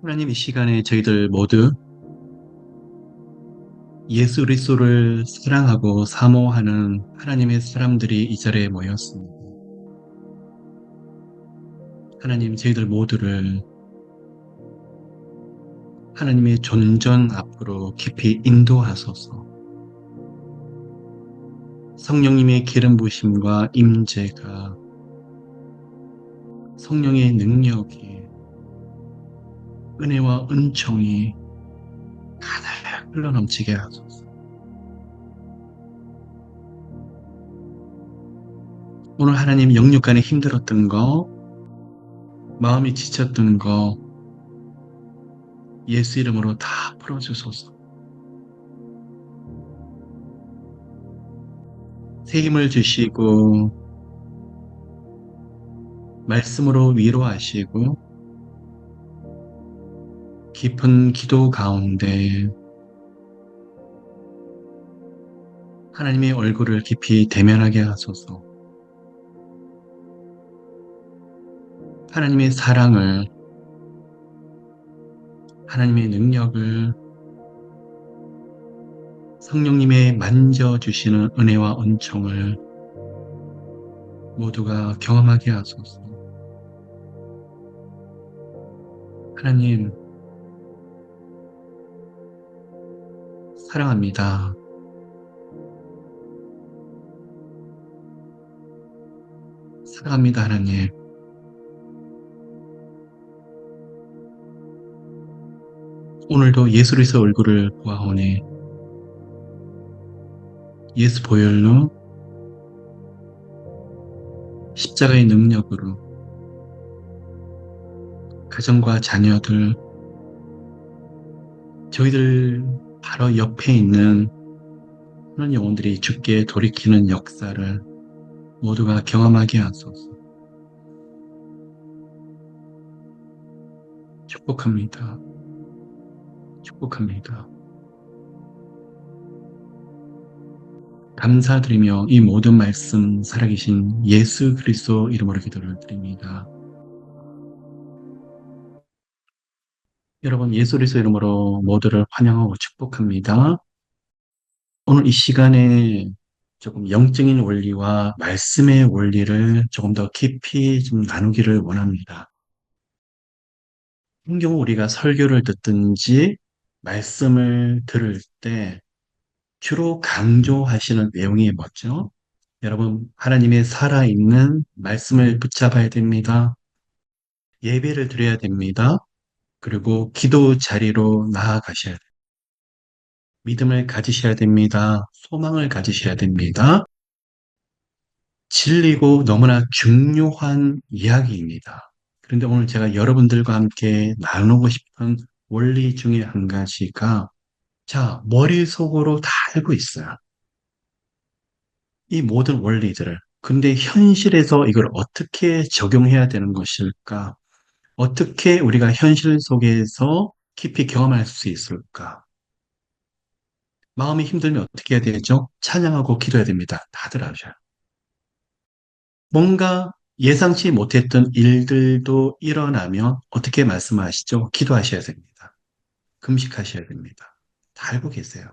하나님 이 시간에 저희들 모두 예수 그리스도를 사랑하고 사모하는 하나님의 사람들이 이 자리에 모였습니다. 하나님 저희들 모두를 하나님의 존전 앞으로 깊이 인도하소서. 성령님의 기름 부으심과 임재가 성령의 능력이 은혜와 은총이 가득 흘러넘치게 하소서. 오늘 하나님 영육간에 힘들었던 거, 마음이 지쳤던 거 예수 이름으로 다 풀어주소서. 새 힘을 주시고 말씀으로 위로하시고 깊은 기도 가운데 하나님의 얼굴을 깊이 대면하게 하소서. 하나님의 사랑을, 하나님의 능력을, 성령님의 만져주시는 은혜와 은총을 모두가 경험하게 하소서. 하나님, 사랑합니다. 사랑합니다, 하나님. 오늘도 예수 그리스도 얼굴을 보아오니 예수 보혈로 십자가의 능력으로 가정과 자녀들, 저희들 바로 옆에 있는 그런 영혼들이 주께 돌이키는 역사를 모두가 경험하게 하소서. 축복합니다. 축복합니다. 감사드리며 이 모든 말씀 살아계신 예수 그리스도 이름으로 기도를 드립니다. 여러분 예수 그리스도 이름으로 모두를 환영하고 축복합니다. 오늘 이 시간에 조금 영적인 원리와 말씀의 원리를 조금 더 깊이 좀 나누기를 원합니다. 한 경우 우리가 설교를 듣든지 말씀을 들을 때 주로 강조하시는 내용이 뭐죠? 여러분, 하나님의 살아있는 말씀을 붙잡아야 됩니다. 예배를 드려야 됩니다. 그리고 기도 자리로 나아가셔야 됩니다. 믿음을 가지셔야 됩니다. 소망을 가지셔야 됩니다. 진리고 너무나 중요한 이야기입니다. 그런데 오늘 제가 여러분들과 함께 나누고 싶은 원리 중에 한 가지가 자, 머릿속으로 다 알고 있어요. 이 모든 원리들을. 근데 현실에서 이걸 어떻게 적용해야 되는 것일까? 어떻게 우리가 현실 속에서 깊이 경험할 수 있을까? 마음이 힘들면 어떻게 해야 되죠? 찬양하고 기도해야 됩니다. 다들 아셔요. 뭔가 예상치 못했던 일들도 일어나면 어떻게 말씀하시죠? 기도하셔야 됩니다. 금식하셔야 됩니다. 다 알고 계세요.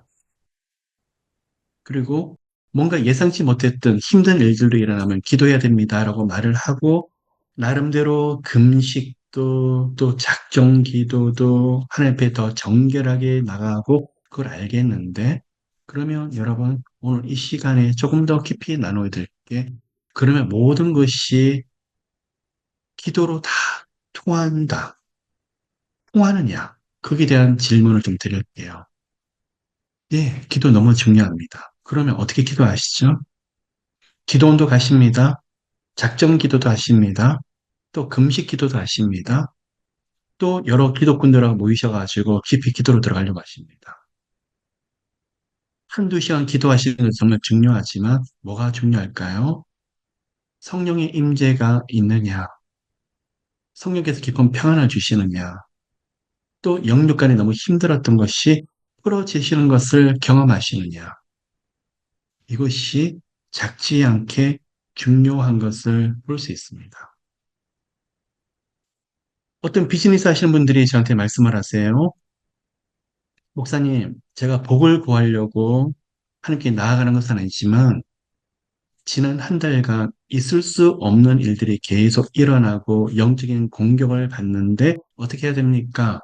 그리고 뭔가 예상치 못했던 힘든 일들도 일어나면 기도해야 됩니다라고 말을 하고 나름대로 금식도 또 작정 기도도 하나님 앞에 더 정결하게 나가고 그걸 알겠는데 그러면 여러분 오늘 이 시간에 조금 더 깊이 나눠야 될 게 그러면 모든 것이 기도로 다 통한다. 통하느냐? 거기에 대한 질문을 좀 드릴게요. 예, 기도 너무 중요합니다. 그러면 어떻게 기도하시죠? 기도원도 가십니다. 작정 기도도 하십니다. 또 금식 기도도 하십니다. 또 여러 기독군들하고 모이셔가지고 깊이 기도로 들어가려고 하십니다. 한두 시간 기도하시는 건 정말 중요하지만 뭐가 중요할까요? 성령의 임재가 있느냐, 성령께서 깊은 평안을 주시느냐, 또 영육간에 너무 힘들었던 것이 풀어지시는 것을 경험하시느냐. 이것이 작지 않게 중요한 것을 볼 수 있습니다. 어떤 비즈니스 하시는 분들이 저한테 말씀을 하세요. 목사님, 제가 복을 구하려고 하나님께 나아가는 것은 아니지만, 지난 한 달간 있을 수 없는 일들이 계속 일어나고 영적인 공격을 받는데 어떻게 해야 됩니까?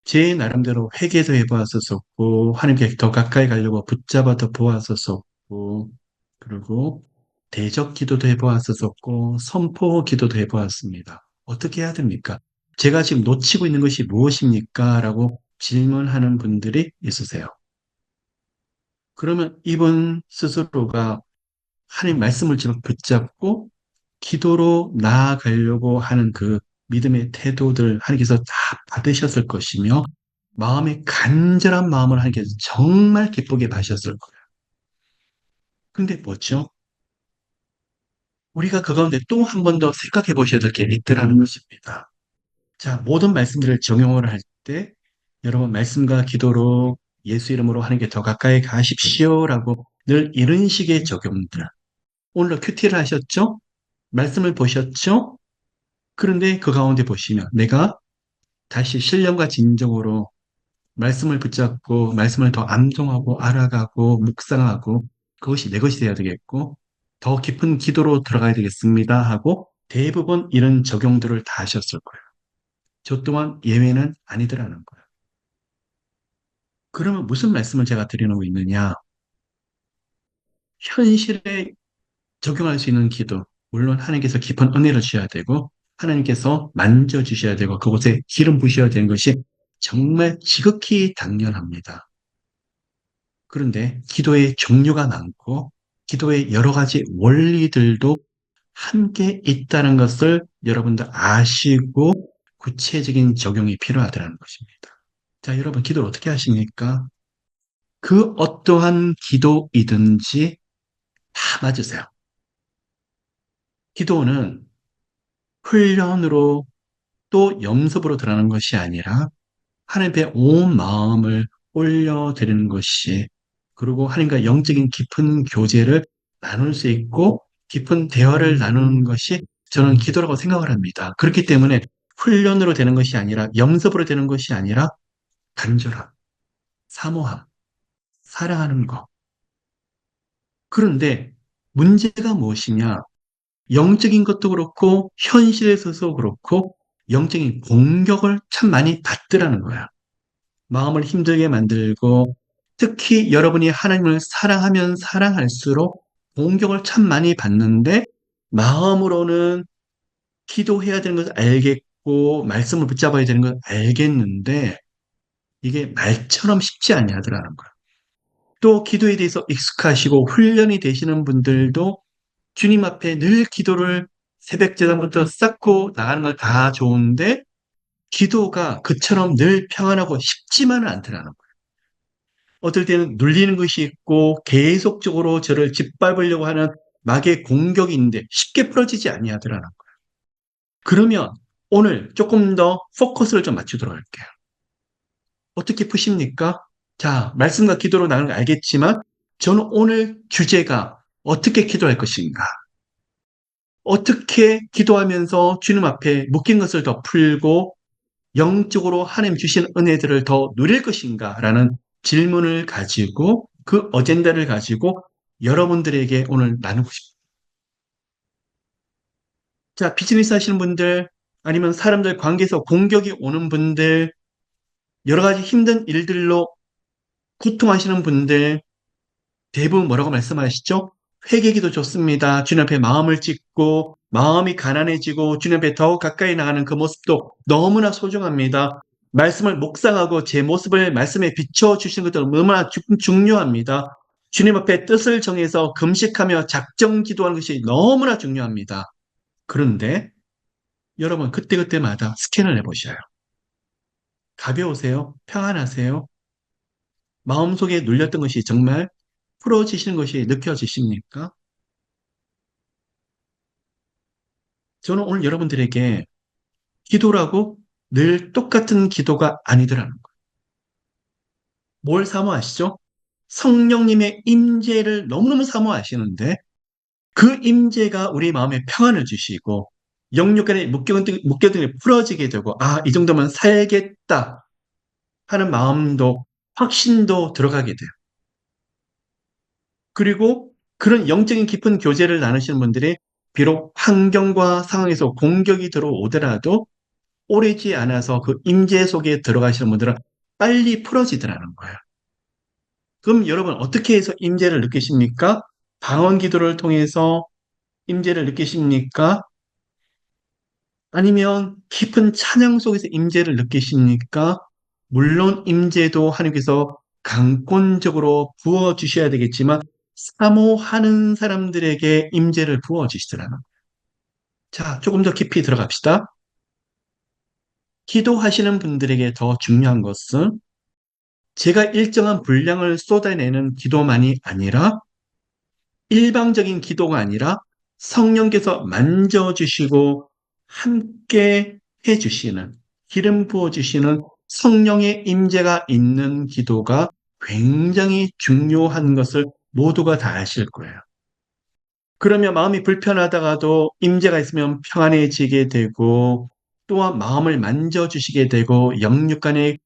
제 나름대로 회개도 해보았었고, 하나님께 더 가까이 가려고 붙잡아도 보았었고, 그리고 대적 기도도 해보았었고, 선포 기도도 해보았습니다. 어떻게 해야 됩니까? 제가 지금 놓치고 있는 것이 무엇입니까? 라고 질문하는 분들이 있으세요. 그러면 이분 스스로가 하나님 말씀을 지금 붙잡고 기도로 나아가려고 하는 그 믿음의 태도들 하나님께서 다 받으셨을 것이며 마음의 간절한 마음을 하나님께서 정말 기쁘게 하셨을 거예요. 근데 뭐죠? 우리가 그 가운데 또 한 번 더 생각해 보셔야 될 게 있더라는 것입니다. 자, 모든 말씀들을 정용을 할 때 여러분 말씀과 기도로 예수 이름으로 하나님께 더 가까이 가십시오라고 늘 이런 식의 적용들. 오늘 큐티를 하셨죠? 말씀을 보셨죠? 그런데 그 가운데 보시면 내가 다시 신령과 진정으로 말씀을 붙잡고 말씀을 더 암송하고 알아가고 묵상하고 그것이 내 것이 되어야 되겠고 더 깊은 기도로 들어가야 되겠습니다 하고 대부분 이런 적용들을 다 하셨을 거예요. 저 또한 예외는 아니더라는 거예요. 그러면 무슨 말씀을 제가 드리고 있느냐? 현실에 적용할 수 있는 기도. 물론 하나님께서 깊은 은혜를 주셔야 되고 하나님께서 만져주셔야 되고 그곳에 기름 부으셔야 되는 것이 정말 지극히 당연합니다. 그런데 기도의 종류가 많고 기도의 여러 가지 원리들도 함께 있다는 것을 여러분들 아시고 구체적인 적용이 필요하다는 것입니다. 자, 여러분 기도를 어떻게 하십니까? 그 어떠한 기도이든지 다 맞으세요. 기도는 훈련으로 또 염습으로 들어가는 것이 아니라 하나님께 온 마음을 올려드리는 것이 그리고 하나님과 영적인 깊은 교제를 나눌 수 있고 깊은 대화를 나누는 것이 저는 기도라고 생각을 합니다. 그렇기 때문에 훈련으로 되는 것이 아니라 염습으로 되는 것이 아니라 간절함, 사모함, 사랑하는 것. 그런데 문제가 무엇이냐? 영적인 것도 그렇고 현실에서도 그렇고 영적인 공격을 참 많이 받더라는 거야. 마음을 힘들게 만들고 특히 여러분이 하나님을 사랑하면 사랑할수록 공격을 참 많이 받는데 마음으로는 기도해야 되는 것을 알겠고 말씀을 붙잡아야 되는 걸 알겠는데 이게 말처럼 쉽지 아니하더라는 거야. 또 기도에 대해서 익숙하시고 훈련이 되시는 분들도 주님 앞에 늘 기도를 새벽 제단부터 쌓고 나가는 걸 다 좋은데 기도가 그처럼 늘 평안하고 쉽지만은 않더라는 거예요. 어떨 때는 눌리는 것이 있고 계속적으로 저를 짓밟으려고 하는 마귀의 공격이 있는데 쉽게 풀어지지 아니하더라는 거예요. 그러면 오늘 조금 더 포커스를 좀 맞추도록 할게요. 어떻게 푸십니까? 자, 말씀과 기도로 나가는 거 알겠지만 저는 오늘 주제가 어떻게 기도할 것인가? 어떻게 기도하면서 주님 앞에 묶인 것을 더 풀고 영적으로 하나님 주신 은혜들을 더 누릴 것인가? 라는 질문을 가지고 그 어젠다를 가지고 여러분들에게 오늘 나누고 싶습니다. 자, 비즈니스 하시는 분들, 아니면 사람들 관계에서 공격이 오는 분들, 여러 가지 힘든 일들로 고통하시는 분들, 대부분 뭐라고 말씀하시죠? 회개기도 좋습니다. 주님 앞에 마음을 찢고 마음이 가난해지고 주님 앞에 더 가까이 나가는 그 모습도 너무나 소중합니다. 말씀을 묵상하고 제 모습을 말씀에 비춰주시는 것도 너무나 중요합니다. 주님 앞에 뜻을 정해서 금식하며 작정 기도하는 것이 너무나 중요합니다. 그런데 여러분 그때그때마다 스캔을 해보셔요. 가벼우세요? 평안하세요? 마음속에 눌렸던 것이 정말 풀어지시는 것이 느껴지십니까? 저는 오늘 여러분들에게 기도라고 늘 똑같은 기도가 아니더라는 거예요. 뭘 사모하시죠? 성령님의 임재를 너무너무 사모하시는데 그 임재가 우리 마음에 평안을 주시고 영육간에 묶여둔 게 풀어지게 되고, 아, 이 정도면 살겠다 하는 마음도, 확신도 들어가게 돼요. 그리고 그런 영적인 깊은 교제를 나누시는 분들이 비록 환경과 상황에서 공격이 들어오더라도 오래지 않아서 그 임재 속에 들어가시는 분들은 빨리 풀어지더라는 거예요. 그럼 여러분 어떻게 해서 임재를 느끼십니까? 방언 기도를 통해서 임재를 느끼십니까? 아니면 깊은 찬양 속에서 임재를 느끼십니까? 물론 임재도 하나님께서 강권적으로 부어 주셔야 되겠지만 사모하는 사람들에게 임재를 부어 주시더라는 거예요. 자, 조금 더 깊이 들어갑시다. 기도하시는 분들에게 더 중요한 것은 제가 일정한 분량을 쏟아내는 기도만이 아니라 일방적인 기도가 아니라 성령께서 만져주시고 함께 해주시는, 기름 부어주시는 성령의 임재가 있는 기도가 굉장히 중요한 것을 모두가 다 아실 거예요. 그러면 마음이 불편하다가도 임재가 있으면 평안해지게 되고 또한 마음을 만져주시게 되고 영육 간의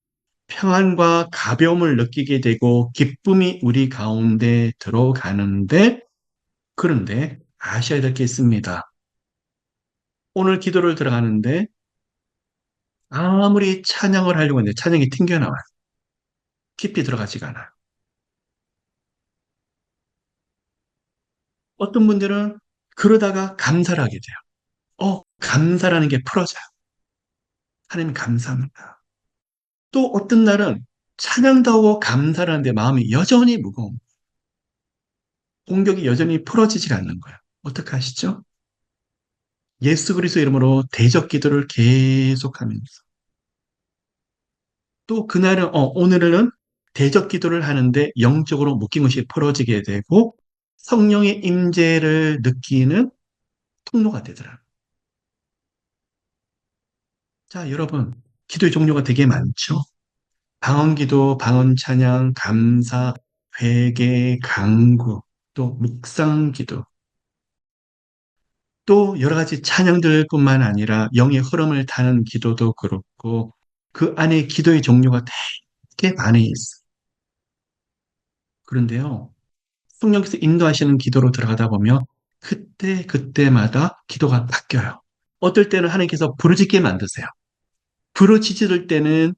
평안과 가벼움을 느끼게 되고 기쁨이 우리 가운데 들어가는데 그런데 아셔야 될 게 있습니다. 오늘 기도를 들어가는데 아무리 찬양을 하려고 하는데 찬양이 튕겨나와요. 깊이 들어가지가 않아요. 어떤 분들은 그러다가 감사를 하게 돼요. 감사라는 게 풀어져요. 하나님 감사합니다. 또 어떤 날은 찬양도 하고 감사를 하는데 마음이 여전히 무거운, 공격이 여전히 풀어지질 않는 거예요. 어떻게 하시죠? 예수 그리스도 이름으로 대적 기도를 계속하면서 또 그날은 오늘은 대적 기도를 하는데 영적으로 묶인 것이 풀어지게 되고 성령의 임재를 느끼는 통로가 되더라. 자, 여러분, 기도의 종류가 되게 많죠. 방언 기도, 방언 찬양, 감사, 회개, 간구, 또 묵상 기도, 또 여러 가지 찬양들뿐만 아니라 영의 흐름을 타는 기도도 그렇고 그 안에 기도의 종류가 되게 많이 있어요. 그런데요, 성령께서 인도하시는 기도로 들어가다 보면 그때 그때마다 기도가 바뀌어요. 어떨 때는 하나님께서 부르짖게 만드세요. 부르짖을 때는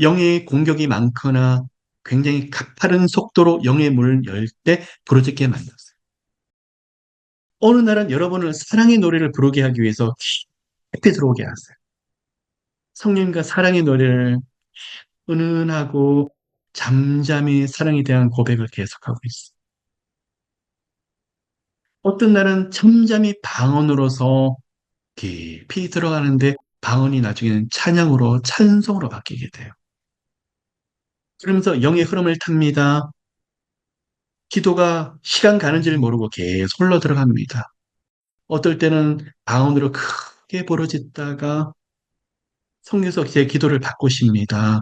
영의 공격이 많거나 굉장히 가파른 속도로 영의 문을 열 때 부르짖게 만들었어요. 어느 날은 여러분을 사랑의 노래를 부르게 하기 위해서 깊이 들어오게 하세요. 성령과 사랑의 노래를 은은하고 잠잠히 사랑에 대한 고백을 계속하고 있어요. 어떤 날은 잠잠히 방언으로서 깊이 들어가는데 방언이 나중에는 찬양으로 찬송으로 바뀌게 돼요. 그러면서 영의 흐름을 탑니다. 기도가 시간 가는 줄 모르고 계속 흘러 들어갑니다. 어떨 때는 방언으로 크게 부르짖다가 성령께서 제 기도를 바꾸십니다.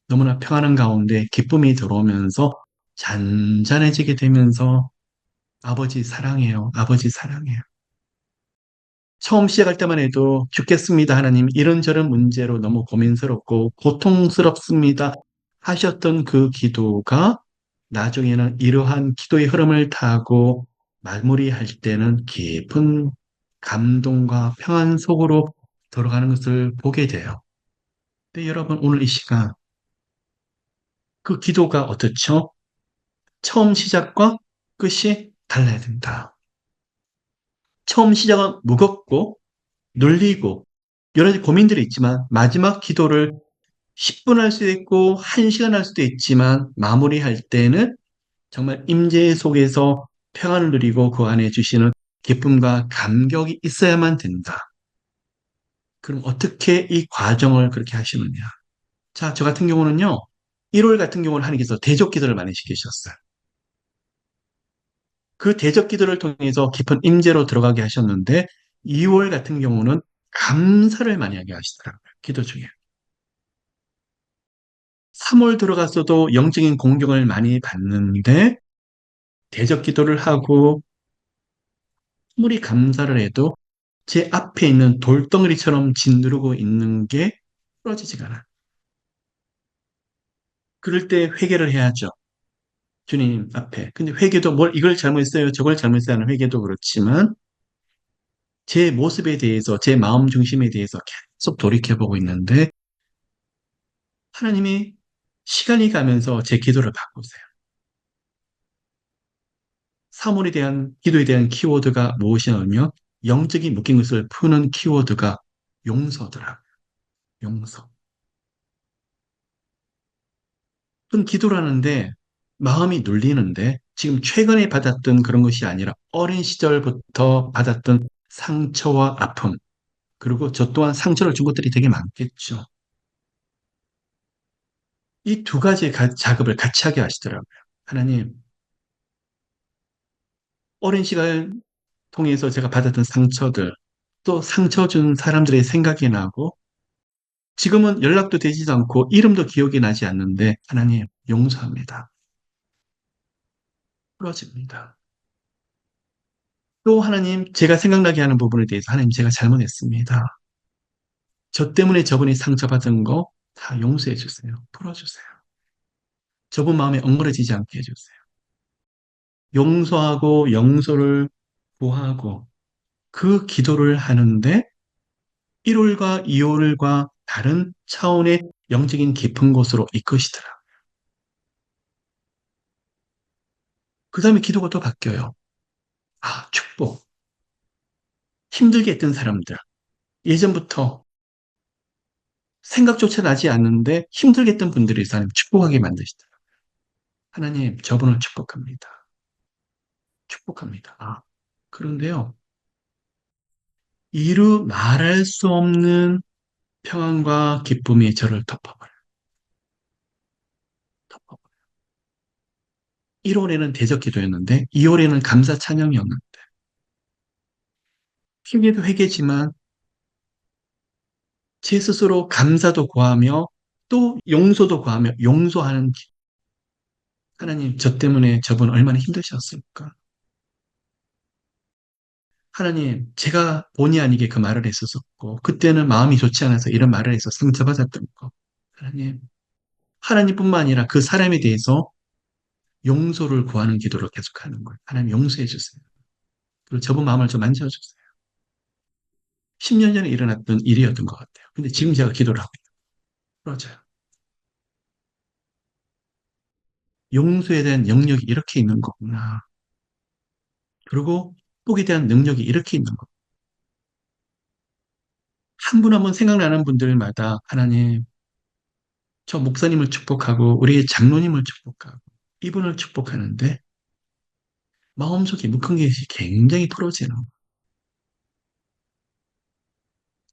너무나 평안한 가운데 기쁨이 들어오면서 잔잔해지게 되면서 아버지 사랑해요. 아버지 사랑해요. 처음 시작할 때만 해도 죽겠습니다. 하나님 이런저런 문제로 너무 고민스럽고 고통스럽습니다. 하셨던 그 기도가 나중에는 이러한 기도의 흐름을 타고 마무리할 때는 깊은 감동과 평안 속으로 들어가는 것을 보게 돼요. 근데 여러분 오늘 이 시간 그 기도가 어떻죠? 처음 시작과 끝이 달라야 된다. 처음 시작은 무겁고 눌리고 여러 가지 고민들이 있지만 마지막 기도를 10분 할 수도 있고 1시간 할 수도 있지만 마무리할 때는 정말 임재 속에서 평안을 누리고 그 안에 주시는 기쁨과 감격이 있어야만 된다. 그럼 어떻게 이 과정을 그렇게 하시느냐? 자, 저 같은 경우는요. 1월 같은 경우는 하나님께서 대적 기도를 많이 시키셨어요. 그 대적 기도를 통해서 깊은 임재로 들어가게 하셨는데 2월 같은 경우는 감사를 많이 하게 하시더라고요. 기도 중에. 3월 들어갔어도 영적인 공격을 많이 받는데 대적 기도를 하고 아무리 감사를 해도 제 앞에 있는 돌덩어리처럼 짓누르고 있는 게 풀어지지가 않아. 그럴 때 회개를 해야죠. 주님 앞에. 근데 회개도 뭘 이걸 잘못했어요, 저걸 잘못했어요 하는 회개도 그렇지만 제 모습에 대해서, 제 마음 중심에 대해서 계속 돌이켜보고 있는데 하나님이 시간이 가면서 제 기도를 바꾸세요. 사물에 대한, 기도에 대한 키워드가 무엇이냐면 영적인 묶인 것을 푸는 키워드가 용서더라. 용서. 그건 기도를 하는데 마음이 눌리는데 지금 최근에 받았던 그런 것이 아니라 어린 시절부터 받았던 상처와 아픔, 그리고 저 또한 상처를 준 것들이 되게 많겠죠. 이 두 가지 작업을 같이 하게 하시더라고요. 하나님, 어린 시간 통해서 제가 받았던 상처들, 또 상처 준 사람들의 생각이 나고, 지금은 연락도 되지도 않고, 이름도 기억이 나지 않는데, 하나님, 용서합니다. 풀어집니다. 또 하나님, 제가 생각나게 하는 부분에 대해서, 하나님, 제가 잘못했습니다. 저 때문에 저분이 상처받은 거 다 용서해 주세요. 풀어주세요. 저분 마음에 엉그러지지 않게 해주세요. 용서하고 용서를 구하고 그 기도를 하는데 1월과 2월과 다른 차원의 영적인 깊은 곳으로 이끄시더라. 그 다음에 기도가 또 바뀌어요. 아, 축복. 힘들게 했던 사람들. 예전부터 생각조차 나지 않는데 힘들게 했던 분들이 하나님 축복하게 만드시더라. 하나님, 저분을 축복합니다. 축복합니다. 아, 그런데요. 이루 말할 수 없는 평안과 기쁨이 저를 덮어버려요. 덮어버려요. 1월에는 대적 기도였는데 2월에는 감사 찬양이었는데 회개도 회개지만 제 스스로 감사도 구하며 또 용서도 구하며 용서하는 하나님, 저 때문에 저분 얼마나 힘드셨을까? 하나님, 제가 본의 아니게 그 말을 했었고 그때는 마음이 좋지 않아서 이런 말을 해서 상처받았던 거. 하나님, 하나님뿐만 아니라 그 사람에 대해서 용서를 구하는 기도를 계속하는 거예요. 하나님 용서해 주세요. 그리고 저분 마음을 좀 만져주세요. 10년 전에 일어났던 일이었던 것 같아요. 근데 지금 제가 기도를 하고 있어요. 풀어져요. 용서에 대한 영역이 이렇게 있는 거구나. 그리고 복에 대한 능력이 이렇게 있는 거. 한 분 한 분 생각나는 분들마다 하나님, 저 목사님을 축복하고 우리의 장로님을 축복하고 이분을 축복하는데 마음속에 묵은 것이 굉장히 풀어지는 거.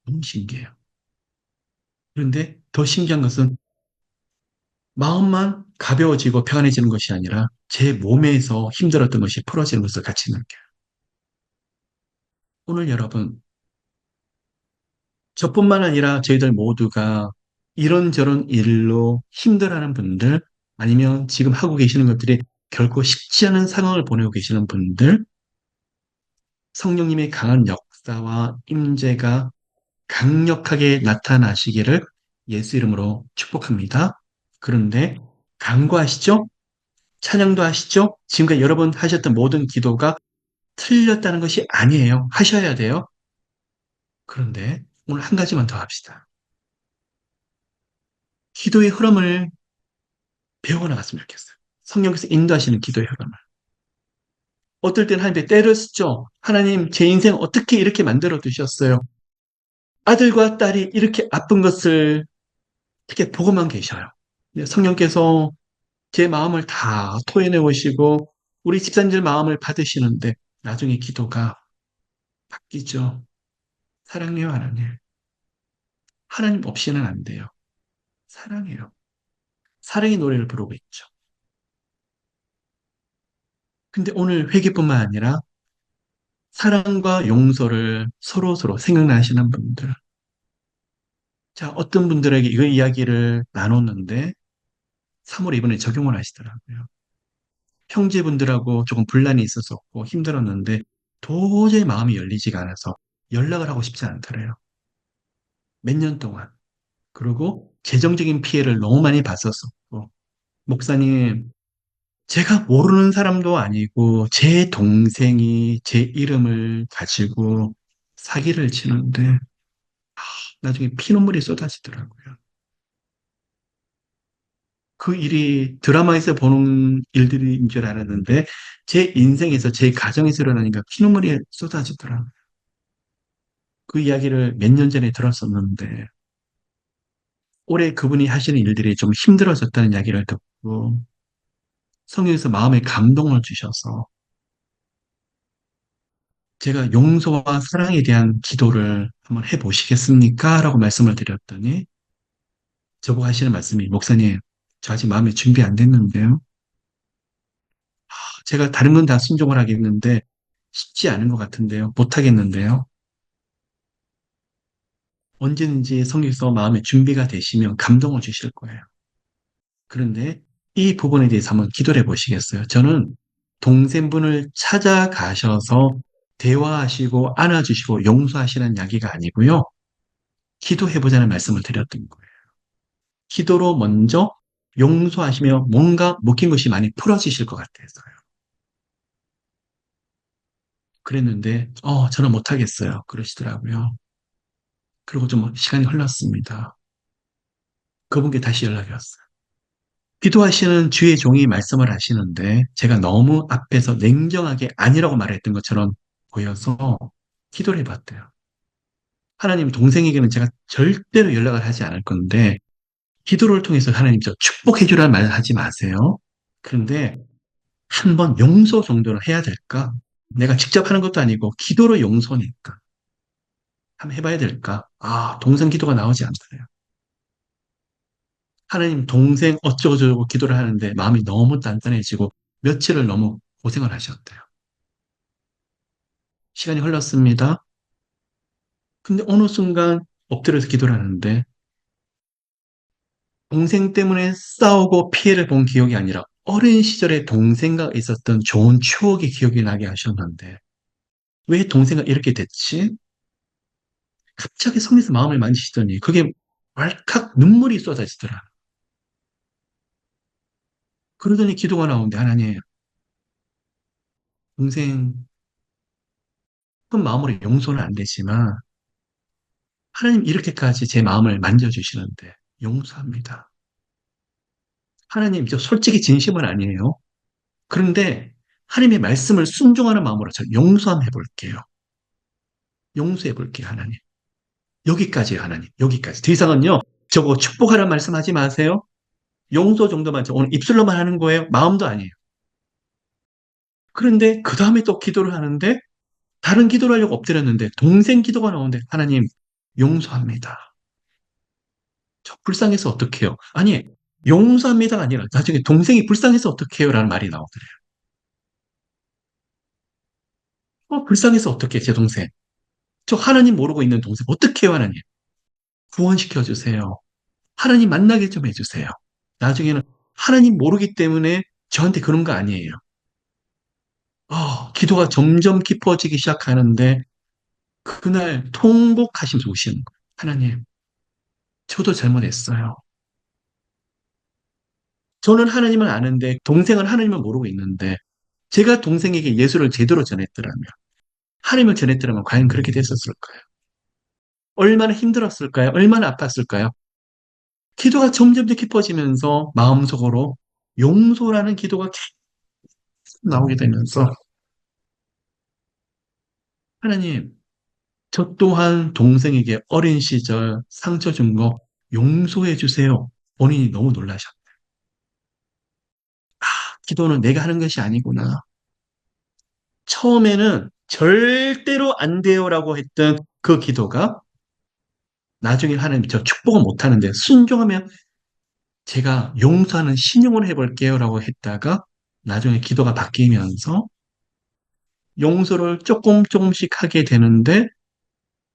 너무 신기해요. 그런데 더 신기한 것은 마음만 가벼워지고 평안해지는 것이 아니라 제 몸에서 힘들었던 것이 풀어지는 것을 같이 느껴요. 오늘 여러분, 저뿐만 아니라 저희들 모두가 이런저런 일로 힘들어하는 분들, 아니면 지금 하고 계시는 것들이 결코 쉽지 않은 상황을 보내고 계시는 분들, 성령님의 강한 역사와 임재가 강력하게 나타나시기를 예수 이름으로 축복합니다. 그런데 간구하시죠? 찬양도 하시죠? 지금까지 여러분 하셨던 모든 기도가 틀렸다는 것이 아니에요. 하셔야 돼요. 그런데 오늘 한 가지만 더 합시다. 기도의 흐름을 배워나갔으면 좋겠어요. 성령께서 인도하시는 기도의 흐름을. 어떨 때는 하나님께 때를 쓰죠. 하나님, 제 인생 어떻게 이렇게 만들어 두셨어요? 아들과 딸이 이렇게 아픈 것을 어떻게 보고만 계셔요. 근데 성령께서 제 마음을 다 토해내 오시고 우리 집사님들 마음을 받으시는데 나중에 기도가 바뀌죠. 사랑해요, 하나님. 하나님 없이는 안 돼요. 사랑해요. 사랑의 노래를 부르고 있죠. 근데 오늘 회개뿐만 아니라 사랑과 용서를 서로서로 생각나시는 분들. 자, 어떤 분들에게 이 이야기를 나눴는데 3월 이번에 적용을 하시더라고요. 형제분들하고 조금 분란이 있었었고 힘들었는데 도저히 마음이 열리지가 않아서 연락을 하고 싶지 않더래요. 몇 년 동안. 그리고 재정적인 피해를 너무 많이 봤었었고, 목사님, 제가 모르는 사람도 아니고, 제 동생이 제 이름을 가지고 사기를 치는데, 나중에 피눈물이 쏟아지더라고요. 그 일이 드라마에서 보는 일들인 줄 알았는데, 제 인생에서, 제 가정에서 일어나니까 피눈물이 쏟아지더라고요. 그 이야기를 몇 년 전에 들었었는데, 올해 그분이 하시는 일들이 좀 힘들어졌다는 이야기를 듣고, 성경에서 마음에 감동을 주셔서, 제가 용서와 사랑에 대한 기도를 한번 해보시겠습니까? 라고 말씀을 드렸더니, 저보고 하시는 말씀이, 목사님, 저 아직 마음에 준비 안 됐는데요. 제가 다른 건 다 순종을 하겠는데, 쉽지 않은 것 같은데요. 못 하겠는데요. 언제든지 성경에서 마음의 준비가 되시면 감동을 주실 거예요. 그런데 이 부분에 대해서 한번 기도를 해보시겠어요? 저는 동생분을 찾아가셔서 대화하시고 안아주시고 용서하시는 이야기가 아니고요. 기도해보자는 말씀을 드렸던 거예요. 기도로 먼저 용서하시며 뭔가 묶인 것이 많이 풀어지실 것 같아서요. 그랬는데, 저는 못하겠어요. 그러시더라고요. 그리고 좀 시간이 흘렀습니다. 그분께 다시 연락이 왔어요. 기도하시는 주의 종이 말씀을 하시는데 제가 너무 앞에서 냉정하게 아니라고 말했던 것처럼 보여서 기도를 해봤대요. 하나님 동생에게는 제가 절대로 연락을 하지 않을 건데 기도를 통해서 하나님 저 축복해 주라는 말을 하지 마세요. 그런데 한 번 용서 정도는 해야 될까? 내가 직접 하는 것도 아니고 기도로 용서니까 한번 해봐야 될까? 동생 기도가 나오지 않더래요. 하나님 동생 어쩌고저쩌고 기도를 하는데 마음이 너무 단단해지고 며칠을 너무 고생을 하셨대요. 시간이 흘렀습니다. 근데 어느 순간 엎드려서 기도를 하는데 동생 때문에 싸우고 피해를 본 기억이 아니라 어린 시절에 동생과 있었던 좋은 추억이 기억이 나게 하셨는데 왜 동생과 이렇게 됐지? 갑자기 성에서 마음을 만지시더니 그게 왈칵 눈물이 쏟아지더라. 그러더니 기도가 나오는데 하나님 동생 큰 마음으로 용서는 안 되지만 하나님 이렇게까지 제 마음을 만져주시는데 용서합니다. 하나님 저 솔직히 진심은 아니에요. 그런데 하나님의 말씀을 순종하는 마음으로 저 용서 한번 해볼게요. 용서해 볼게요, 하나님. 여기까지요, 하나님. 여기까지. 더 이상은요, 저거 축복하라는 말씀하지 마세요. 용서 정도만 오늘 입술로만 하는 거예요. 마음도 아니에요. 그런데 그 다음에 또 기도를 하는데 다른 기도를 하려고 엎드렸는데 동생 기도가 나오는데 하나님 용서합니다. 저 불쌍해서 어떡해요? 아니 용서합니다가 아니라 나중에 동생이 불쌍해서 어떡해요? 라는 말이 나오더래요. 불쌍해서 어떡해, 제 동생. 저 하나님 모르고 있는 동생 어떡해요, 하나님. 구원시켜 주세요. 하나님 만나게 좀 해주세요. 나중에는 하나님 모르기 때문에 저한테 그런 거 아니에요. 기도가 점점 깊어지기 시작하는데 그날 통곡하시면서 우시는 거예요. 하나님, 저도 잘못했어요. 저는 하나님을 아는데 동생은 하나님을 모르고 있는데 제가 동생에게 예수를 제대로 전했더라면 하나님을 전했더라면 과연 그렇게 됐었을까요? 얼마나 힘들었을까요? 얼마나 아팠을까요? 기도가 점점 더 깊어지면서 마음속으로 용서라는 기도가 계속 나오게 되면서 하나님, 저 또한 동생에게 어린 시절 상처 준 거 용서해 주세요. 본인이 너무 놀라셨. 기도는 내가 하는 것이 아니구나. 처음에는 절대로 안 돼요라고 했던 그 기도가 나중에 하나님 저 축복은 못 하는데 순종하면 제가 용서하는 신용을 해볼게요라고 했다가 나중에 기도가 바뀌면서 용서를 조금 조금씩 하게 되는데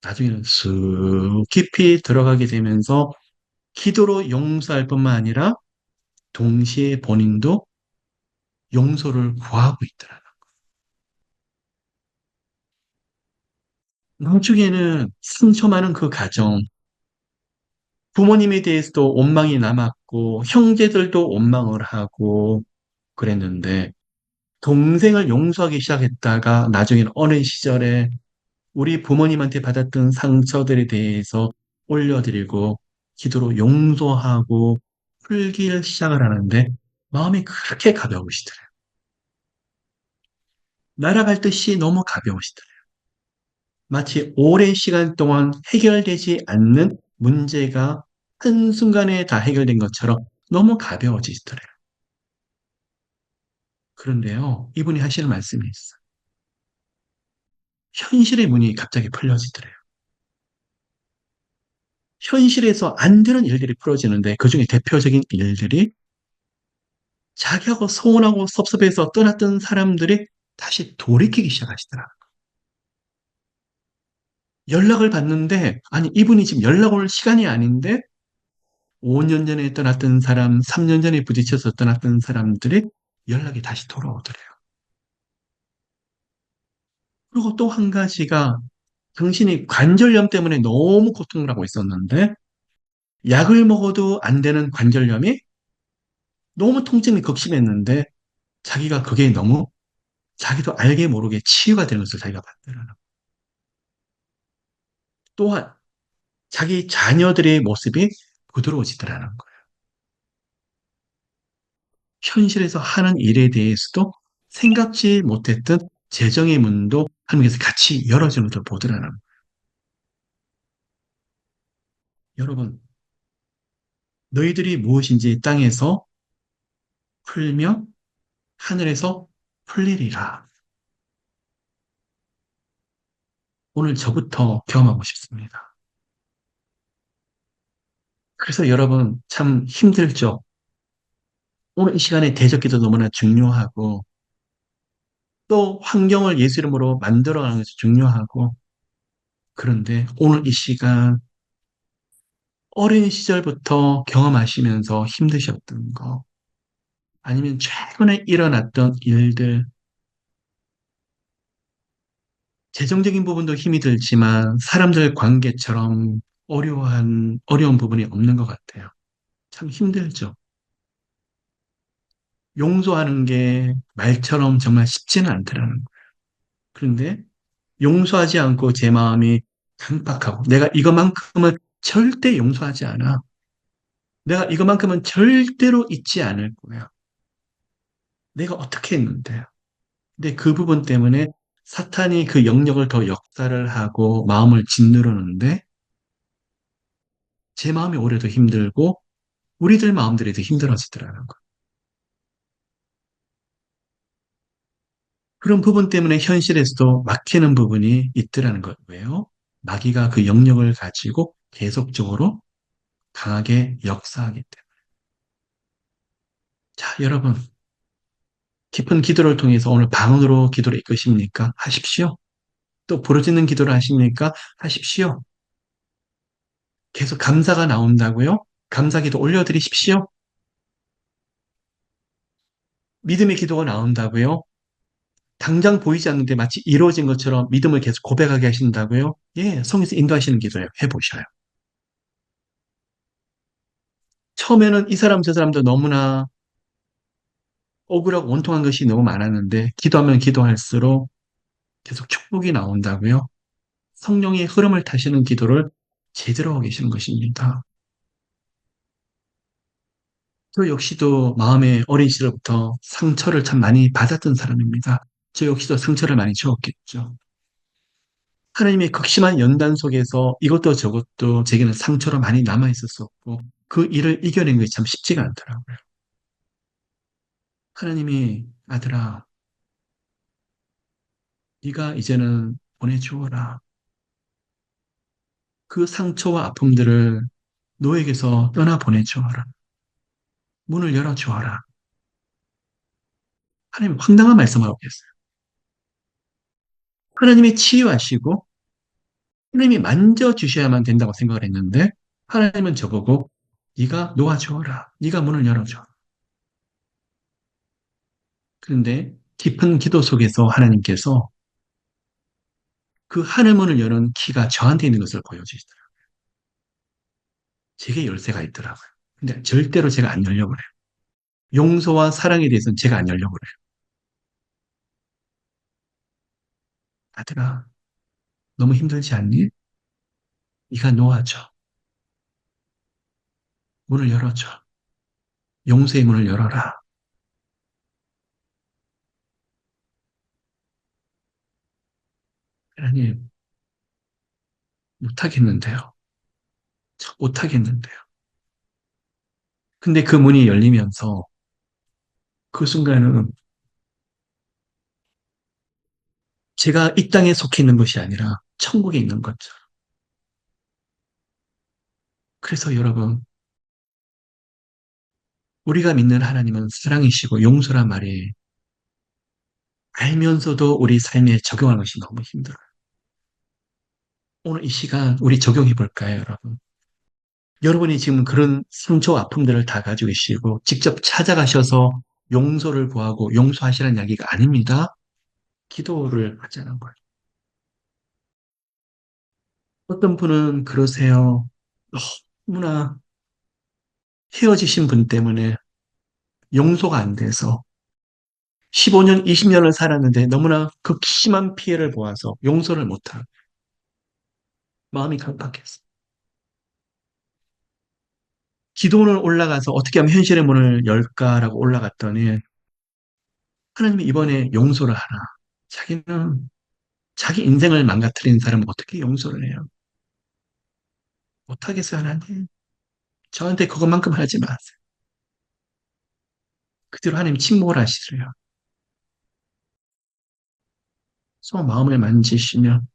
나중에는 쑥 깊이 들어가게 되면서 기도로 용서할 뿐만 아니라 동시에 본인도 용서를 구하고 있더라. 나중에는 상처 많은 그 가정, 부모님에 대해서도 원망이 남았고, 형제들도 원망을 하고 그랬는데, 동생을 용서하기 시작했다가 나중에는 어린 시절에 우리 부모님한테 받았던 상처들에 대해서 올려드리고 기도로 용서하고 풀기를 시작을 하는데 마음이 그렇게 가벼우시더래요. 날아갈 듯이 너무 가벼우시더래요. 마치 오랜 시간 동안 해결되지 않는 문제가 한순간에 다 해결된 것처럼 너무 가벼워지시더래요. 그런데요, 이분이 하시는 말씀이 있어요. 현실의 문이 갑자기 풀려지더래요. 현실에서 안 되는 일들이 풀어지는데 그중에 대표적인 일들이 자기하고 서운하고 섭섭해서 떠났던 사람들이 다시 돌이키기 시작하시더라. 연락을 받는데, 아니, 이분이 지금 연락 올 시간이 아닌데, 5년 전에 떠났던 사람, 3년 전에 부딪혀서 떠났던 사람들이 연락이 다시 돌아오더래요. 그리고 또 한 가지가 당신이 관절염 때문에 너무 고통을 하고 있었는데, 약을 먹어도 안 되는 관절염이 너무 통증이 극심했는데, 자기가 그게 너무 자기도 알게 모르게 치유가 되는 것을 자기가 봤더라는 거예요. 또한 자기 자녀들의 모습이 부드러워지더라는 거예요. 현실에서 하는 일에 대해서도 생각지 못했던 재정의 문도 하나님께서 같이 열어주는 것을 보더라는 거예요. 여러분, 너희들이 무엇인지 땅에서 풀며 하늘에서 풀리리라. 오늘 저부터 경험하고 싶습니다. 그래서 여러분 참 힘들죠. 오늘 이 시간에 대적기도 너무나 중요하고 또 환경을 예수 이름으로 만들어가는 것이 중요하고 그런데 오늘 이 시간 어린 시절부터 경험하시면서 힘드셨던 거 아니면 최근에 일어났던 일들 재정적인 부분도 힘이 들지만 사람들 관계처럼 어려운 부분이 없는 것 같아요. 참 힘들죠. 용서하는 게 말처럼 정말 쉽지는 않더라는 거예요. 그런데 용서하지 않고 제 마음이 강박하고 내가 이것만큼은 절대 용서하지 않아. 내가 이것만큼은 절대로 잊지 않을 거야. 내가 어떻게 했는데. 근데 그 부분 때문에 사탄이 그 영역을 더 역사를 하고 마음을 짓누르는데 제 마음이 오히려 힘들고 우리들 마음들이 더 힘들어지더라는 거예요. 그런 부분 때문에 현실에서도 막히는 부분이 있더라는 거예요. 왜요? 마귀가 그 영역을 가지고 계속적으로 강하게 역사하기 때문에. 자, 여러분. 깊은 기도를 통해서 오늘 방언으로 기도를 이끄십니까? 하십시오. 또 부르짖는 기도를 하십니까? 하십시오. 계속 감사가 나온다고요? 감사기도 올려드리십시오. 믿음의 기도가 나온다고요? 당장 보이지 않는데 마치 이루어진 것처럼 믿음을 계속 고백하게 하신다고요? 예, 성에서 인도하시는 기도예요. 해보셔요. 처음에는 이 사람 저 사람도 너무나 억울하고 원통한 것이 너무 많았는데 기도하면 기도할수록 계속 축복이 나온다고요? 성령의 흐름을 타시는 기도를 제대로 하고 계시는 것입니다. 저 역시도 마음의 어린 시절부터 상처를 참 많이 받았던 사람입니다. 저 역시도 상처를 많이 주었겠죠. 하나님의 극심한 연단 속에서 이것도 저것도 제게는 상처로 많이 남아 있었었고 그 일을 이겨낸 것이 참 쉽지가 않더라고요. 하나님이 아들아, 네가 이제는 보내주어라. 그 상처와 아픔들을 너에게서 떠나 보내주어라. 문을 열어주어라. 하나님 황당한 말씀하고 계세요. 하나님이 치유하시고 하나님이 만져주셔야만 된다고 생각을 했는데 하나님은 저보고 네가 놓아주어라. 네가 문을 열어줘. 그런데 깊은 기도 속에서 하나님께서 그 하늘문을 여는 키가 저한테 있는 것을 보여주시더라고요. 제게 열쇠가 있더라고요. 근데 절대로 제가 안 열려고 그래요. 용서와 사랑에 대해서는 제가 안 열려고 그래요. 아들아, 너무 힘들지 않니? 네가 놓아줘. 문을 열어줘. 용서의 문을 열어라. 하나님, 못하겠는데요. 저 못하겠는데요. 근데 그 문이 열리면서 그 순간은 제가 이 땅에 속해 있는 것이 아니라 천국에 있는 거죠. 그래서 여러분, 우리가 믿는 하나님은 사랑이시고 용서란 말이 알면서도 우리 삶에 적용하는 것이 너무 힘들어요. 오늘 이 시간 우리 적용해 볼까요, 여러분? 여러분이 지금 그런 상처, 아픔들을 다 가지고 계시고 직접 찾아가셔서 용서를 구하고 용서하시라는 이야기가 아닙니다. 기도를 하자는 거예요. 어떤 분은 그러세요. 너무나 헤어지신 분 때문에 용서가 안 돼서 15년, 20년을 살았는데 너무나 극심한 피해를 보아서 용서를 못하고 마음이 강팍했어. 기도원을 올라가서 어떻게 하면 현실의 문을 열까라고 올라갔더니 하나님이 이번에 용서를 하라. 자기는 자기 인생을 망가뜨린 사람은 어떻게 용서를 해요? 못하겠어요, 하나님. 저한테 그것만큼 하지 마세요. 그대로 하나님 침묵을 하시더래요. 서 마음을 만지시면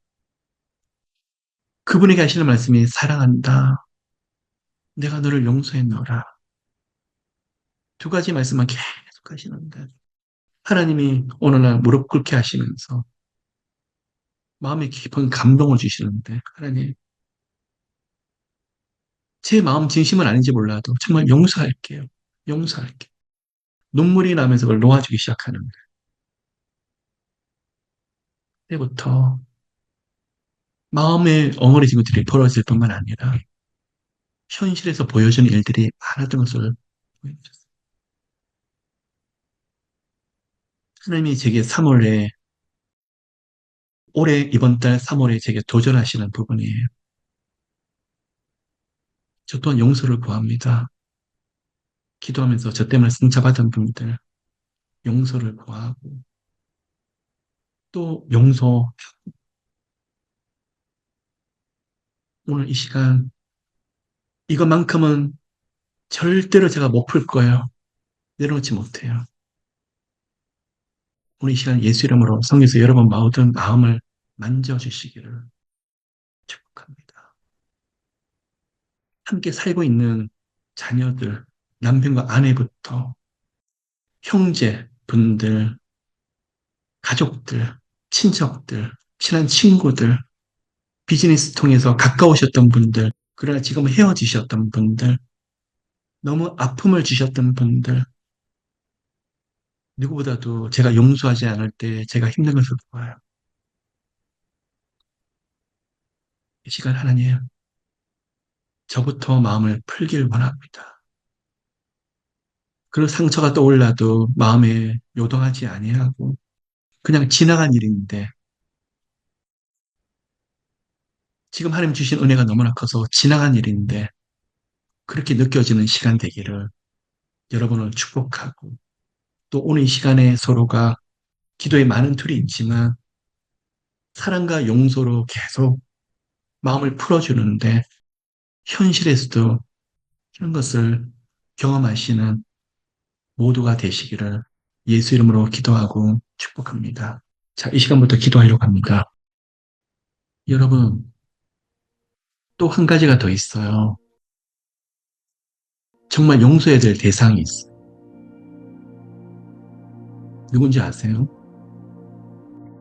그분에게 하시는 말씀이 사랑한다. 내가 너를 용서했노라. 두 가지 말씀만 계속 하시는데 하나님이 어느 날 무릎 꿇게 하시면서 마음에 깊은 감동을 주시는데 하나님 제 마음 진심은 아닌지 몰라도 정말 용서할게요. 용서할게요. 눈물이 나면서 그걸 놓아주기 시작하는 거예요. 그때부터 마음의 엉어리 친구들이 벌어질 뿐만 아니라 현실에서 보여주는 일들이 많았던 것을 보여주셨어요. 하나님이 제게 3월에 올해 이번 달 3월에 제게 도전하시는 부분이에요. 저 또한 용서를 구합니다. 기도하면서 저 때문에 상처받은 분들 용서를 구하고 또 용서 오늘 이 시간 이것만큼은 절대로 제가 못 풀 거예요. 내려놓지 못해요. 오늘 이 시간 예수 이름으로 성에서 여러분 모든 마음을 만져주시기를 축복합니다. 함께 살고 있는 자녀들, 남편과 아내부터 형제, 분들, 가족들, 친척들, 친한 친구들, 비즈니스 통해서 가까우셨던 분들, 그러나 지금 헤어지셨던 분들, 너무 아픔을 주셨던 분들, 누구보다도 제가 용서하지 않을 때 제가 힘든 것을 보아요. 이 시간 하나님, 저부터 마음을 풀길 원합니다. 그런 상처가 떠올라도 마음에 요동하지 아니하고 그냥 지나간 일인데 지금 하나님 주신 은혜가 너무나 커서 지나간 일인데 그렇게 느껴지는 시간 되기를 여러분을 축복하고 또 오늘 이 시간에 서로가 기도에 많은 툴이 있지만 사랑과 용서로 계속 마음을 풀어주는데 현실에서도 이런 것을 경험하시는 모두가 되시기를 예수 이름으로 기도하고 축복합니다. 자, 이 시간부터 기도하려고 합니다. 여러분, 또 한 가지가 더 있어요. 정말 용서해야 될 대상이 있어요. 누군지 아세요?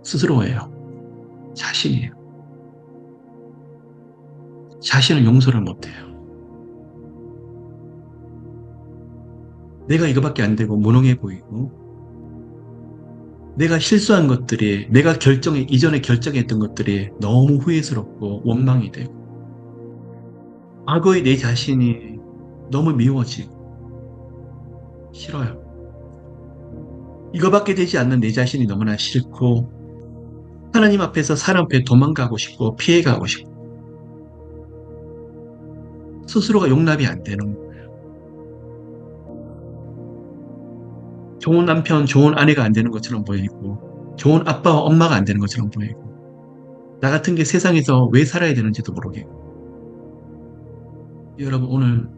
스스로예요. 자신이에요. 자신을 용서를 못해요. 내가 이거밖에 안 되고 무능해 보이고 내가 실수한 것들이, 이전에 결정했던 것들이 너무 후회스럽고 원망이 되고, 과거의 내 자신이 너무 미워지고, 싫어요. 이거밖에 되지 않는 내 자신이 너무나 싫고, 하나님 앞에서 사람 앞에 도망가고 싶고, 피해가고 싶고, 스스로가 용납이 안 되는 거예요. 좋은 남편, 좋은 아내가 안 되는 것처럼 보이고, 좋은 아빠와 엄마가 안 되는 것처럼 보이고, 나 같은 게 세상에서 왜 살아야 되는지도 모르겠고. 여러분, 오늘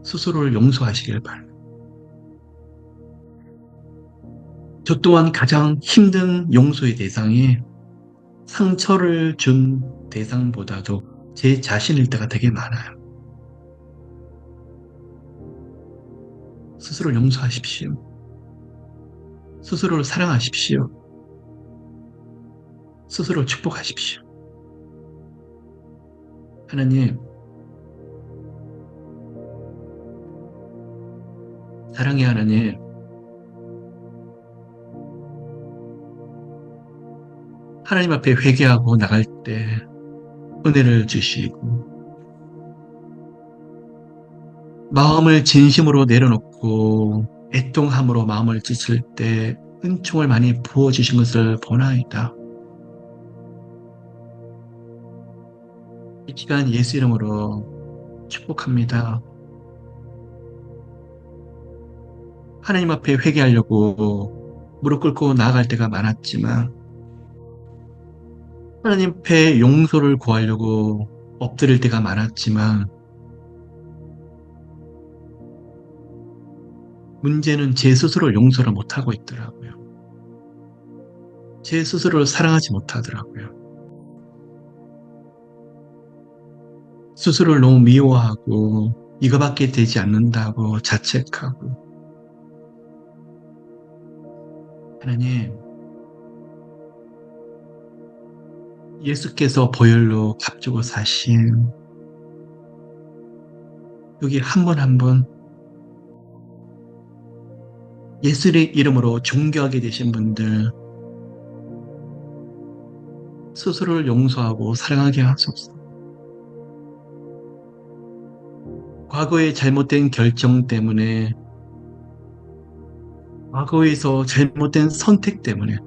스스로를 용서하시길 바랍니다. 저 또한 가장 힘든 용서의 대상이 상처를 준 대상보다도 제 자신일 때가 되게 많아요. 스스로를 용서하십시오. 스스로를 사랑하십시오. 스스로를 축복하십시오. 하나님, 사랑의 하나님, 하나님 앞에 회개하고 나갈 때 은혜를 주시고, 마음을 진심으로 내려놓고 애통함으로 마음을 찢을 때 은총을 많이 부어주신 것을 보나이다. 이 시간 예수 이름으로 축복합니다. 하나님 앞에 회개하려고 무릎 꿇고 나아갈 때가 많았지만, 하나님 앞에 용서를 구하려고 엎드릴 때가 많았지만, 문제는 제 스스로 용서를 못하고 있더라고요. 제 스스로를 사랑하지 못하더라고요. 스스로를 너무 미워하고, 이거밖에 되지 않는다고 자책하고, 하나님, 예수께서 보혈로 값주고 사신 여기 한 분 한 분 예수의 이름으로 존경하게 되신 분들 스스로를 용서하고 사랑하게 하소서. 과거의 잘못된 결정 때문에, 과거에서 잘못된 선택 때문에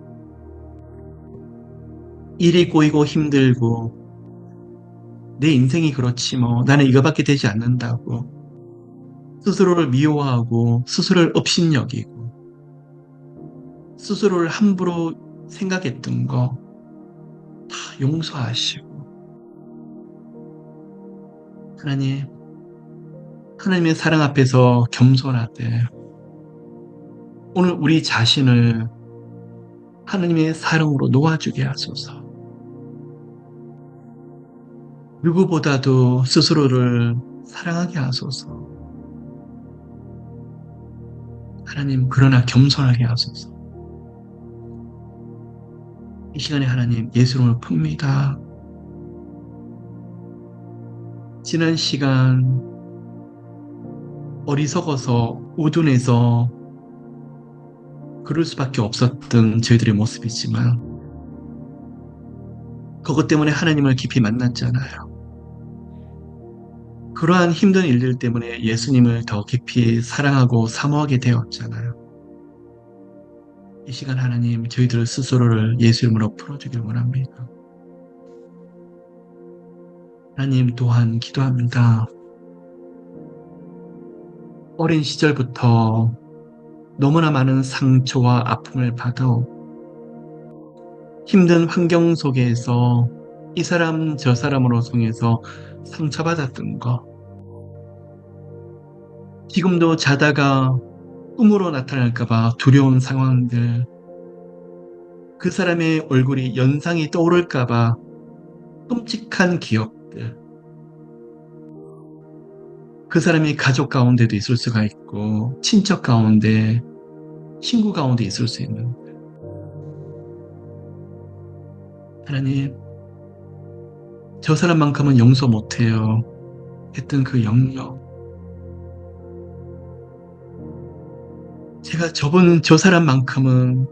일이 꼬이고 힘들고 내 인생이 그렇지 뭐 나는 이거밖에 되지 않는다고 스스로를 미워하고 스스로를 업신여기고 스스로를 함부로 생각했던 거 다 용서하시고, 하나님, 하나님의 사랑 앞에서 겸손하되 오늘 우리 자신을 하나님의 사랑으로 놓아주게 하소서. 누구보다도 스스로를 사랑하게 하소서. 하나님, 그러나 겸손하게 하소서. 이 시간에 하나님, 예수님을 풉니다. 지난 시간 어리석어서 우둔해서 그럴 수밖에 없었던 저희들의 모습이지만 그것 때문에 하나님을 깊이 만났잖아요. 그러한 힘든 일들 때문에 예수님을 더 깊이 사랑하고 사모하게 되었잖아요. 이 시간 하나님, 저희들 스스로를 예수 이름으로 풀어주길 원합니다. 하나님, 또한 기도합니다. 어린 시절부터 너무나 많은 상처와 아픔을 받아 힘든 환경 속에서 이 사람 저 사람으로 통해서 상처받았던 거, 지금도 자다가 꿈으로 나타날까봐 두려운 상황들, 그 사람의 얼굴이 연상이 떠오를까봐 끔찍한 기억들, 그 사람이 가족 가운데도 있을 수가 있고 친척 가운데, 친구 가운데 있을 수 있는, 하나님, 저 사람만큼은 용서 못해요 했던 그 영역, 제가 저분 저 사람만큼은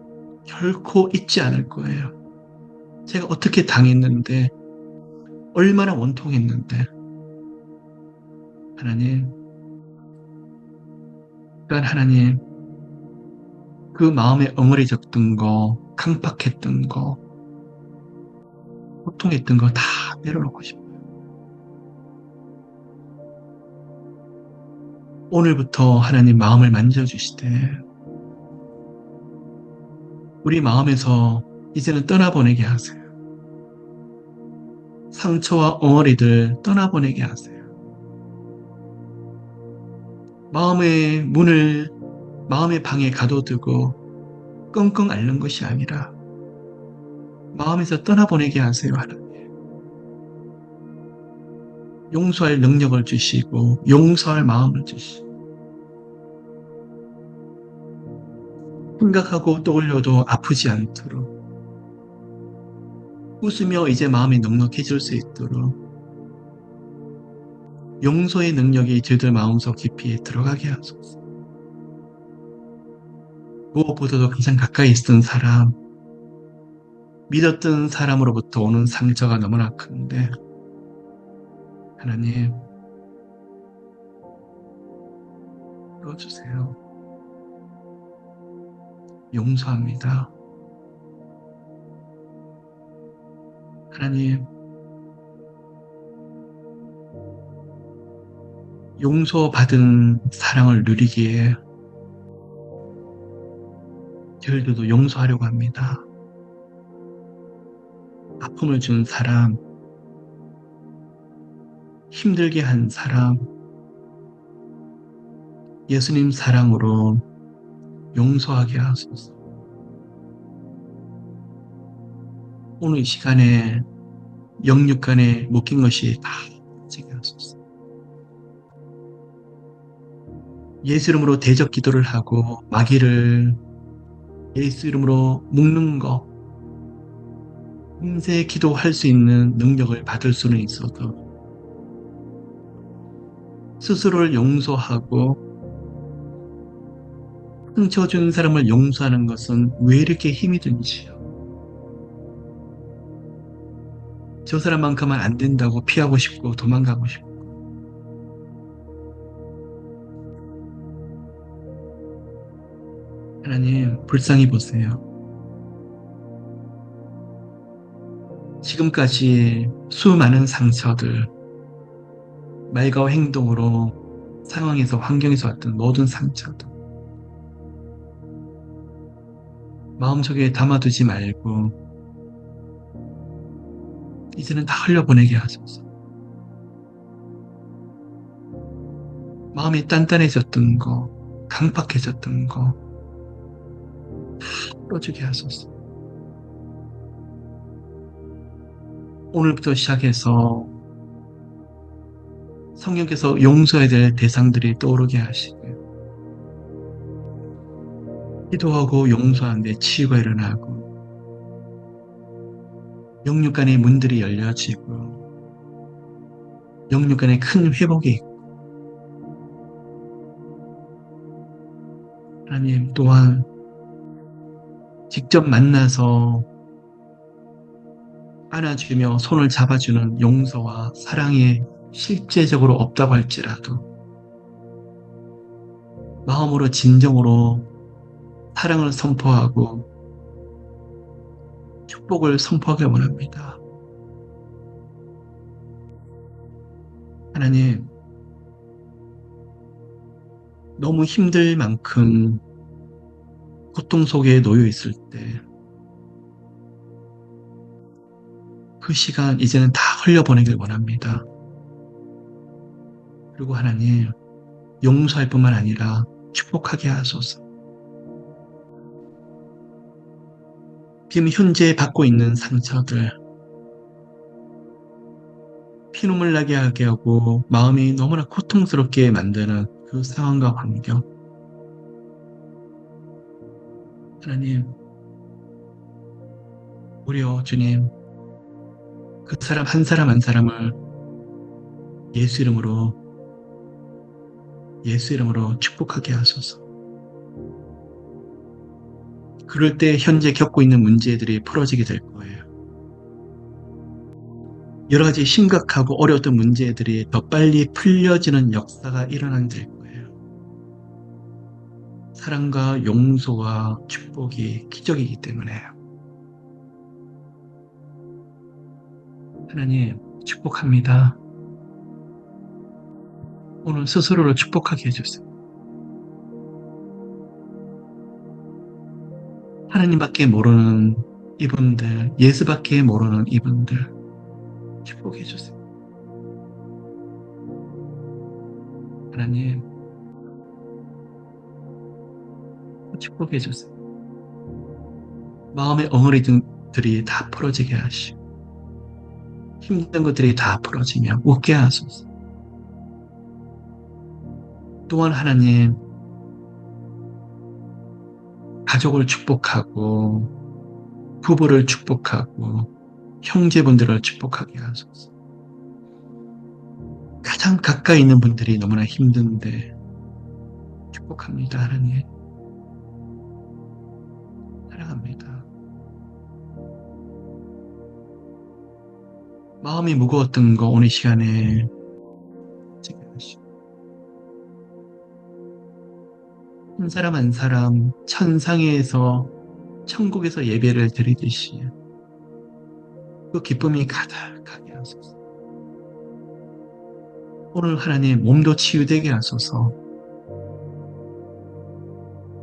결코 잊지 않을 거예요. 제가 어떻게 당했는데, 얼마나 원통했는데, 하나님, 그러니까 하나님, 그 마음에 엉어리졌던 거, 강팍했던 거, 고통했던 거 다 내려놓고 싶어요. 오늘부터 하나님 마음을 만져주시되, 우리 마음에서 이제는 떠나보내게 하세요. 상처와 엉어리들 떠나보내게 하세요. 마음의 문을 마음의 방에 가둬두고 끙끙 앓는 것이 아니라 마음에서 떠나보내게 하세요, 하나님. 용서할 능력을 주시고 용서할 마음을 주시고 생각하고 떠올려도 아프지 않도록 웃으며 이제 마음이 넉넉해질 수 있도록 용서의 능력이 저희들 마음속 깊이 들어가게 하소서. 무엇보다도 가장 가까이 있던 사람, 믿었던 사람으로부터 오는 상처가 너무나 큰데 하나님 풀어주세요. 용서합니다. 하나님 용서받은 사랑을 누리기에 저희들도 용서하려고 합니다. 아픔을 준 사람, 힘들게 한 사람, 예수님 사랑으로 용서하게 하소서. 오늘 이 시간에 영육간에 묶인 것이 다 빠지게 하소서. 예수 이름으로 대적 기도를 하고 마귀를 예수 이름으로 묶는 것, 금세 기도할 수 있는 능력을 받을 수는 있어도 스스로를 용서하고 상처 준 사람을 용서하는 것은 왜 이렇게 힘이 든지요. 저 사람만큼은 안 된다고 피하고 싶고 도망가고 싶고 하나님 불쌍히 보세요. 지금까지 수많은 상처들 말과 행동으로 상황에서 환경에서 왔던 모든 상처들 마음속에 담아두지 말고 이제는 다 흘려보내게 하소서. 마음이 단단해졌던 거, 강팍해졌던 거 다 풀어주게 하소서. 오늘부터 시작해서 성령께서 용서해야 될 대상들이 떠오르게 하시고 기도하고 용서하는데 치유가 일어나고 영육간의 문들이 열려지고 영육간의 큰 회복이 있고 하나님 또한 직접 만나서 안아주며 손을 잡아주는 용서와 사랑이 실제적으로 없다고 할지라도 마음으로 진정으로 사랑을 선포하고 축복을 선포하기 원합니다. 하나님, 너무 힘들 만큼 고통 속에 놓여 있을 때 그 시간 이제는 다 흘려보내길 원합니다. 그리고 하나님, 용서할 뿐만 아니라 축복하게 하소서. 지금 현재 받고 있는 상처들, 피눈물 나게 하게 하고 마음이 너무나 고통스럽게 만드는 그 상황과 환경. 하나님, 우리요 주님, 그 사람 한 사람 한 사람을 예수 이름으로 축복하게 하소서. 그럴 때 현재 겪고 있는 문제들이 풀어지게 될 거예요. 여러 가지 심각하고 어려웠던 문제들이 더 빨리 풀려지는 역사가 일어나게 될 거예요. 사랑과 용서와 축복이 기적이기 때문에요. 하나님, 축복합니다. 오늘 스스로를 축복하게 해주세요. 하나님밖에 모르는 이분들, 예수밖에 모르는 이분들, 축복해 주세요. 하나님, 축복해 주세요. 마음의 엉어리들이 다 풀어지게 하시고, 힘든 것들이 다 풀어지며 웃게 하소서. 또한 하나님, 가족을 축복하고, 부부를 축복하고, 형제분들을 축복하게 하소서. 가장 가까이 있는 분들이 너무나 힘든데, 축복합니다, 하나님. 사랑합니다. 마음이 무거웠던 거 오늘 시간에 지게 하시고, 한 사람 한 사람 천상에서 천국에서 예배를 드리듯이 그 기쁨이 가득하게 하소서. 오늘 하나님 몸도 치유되게 하소서.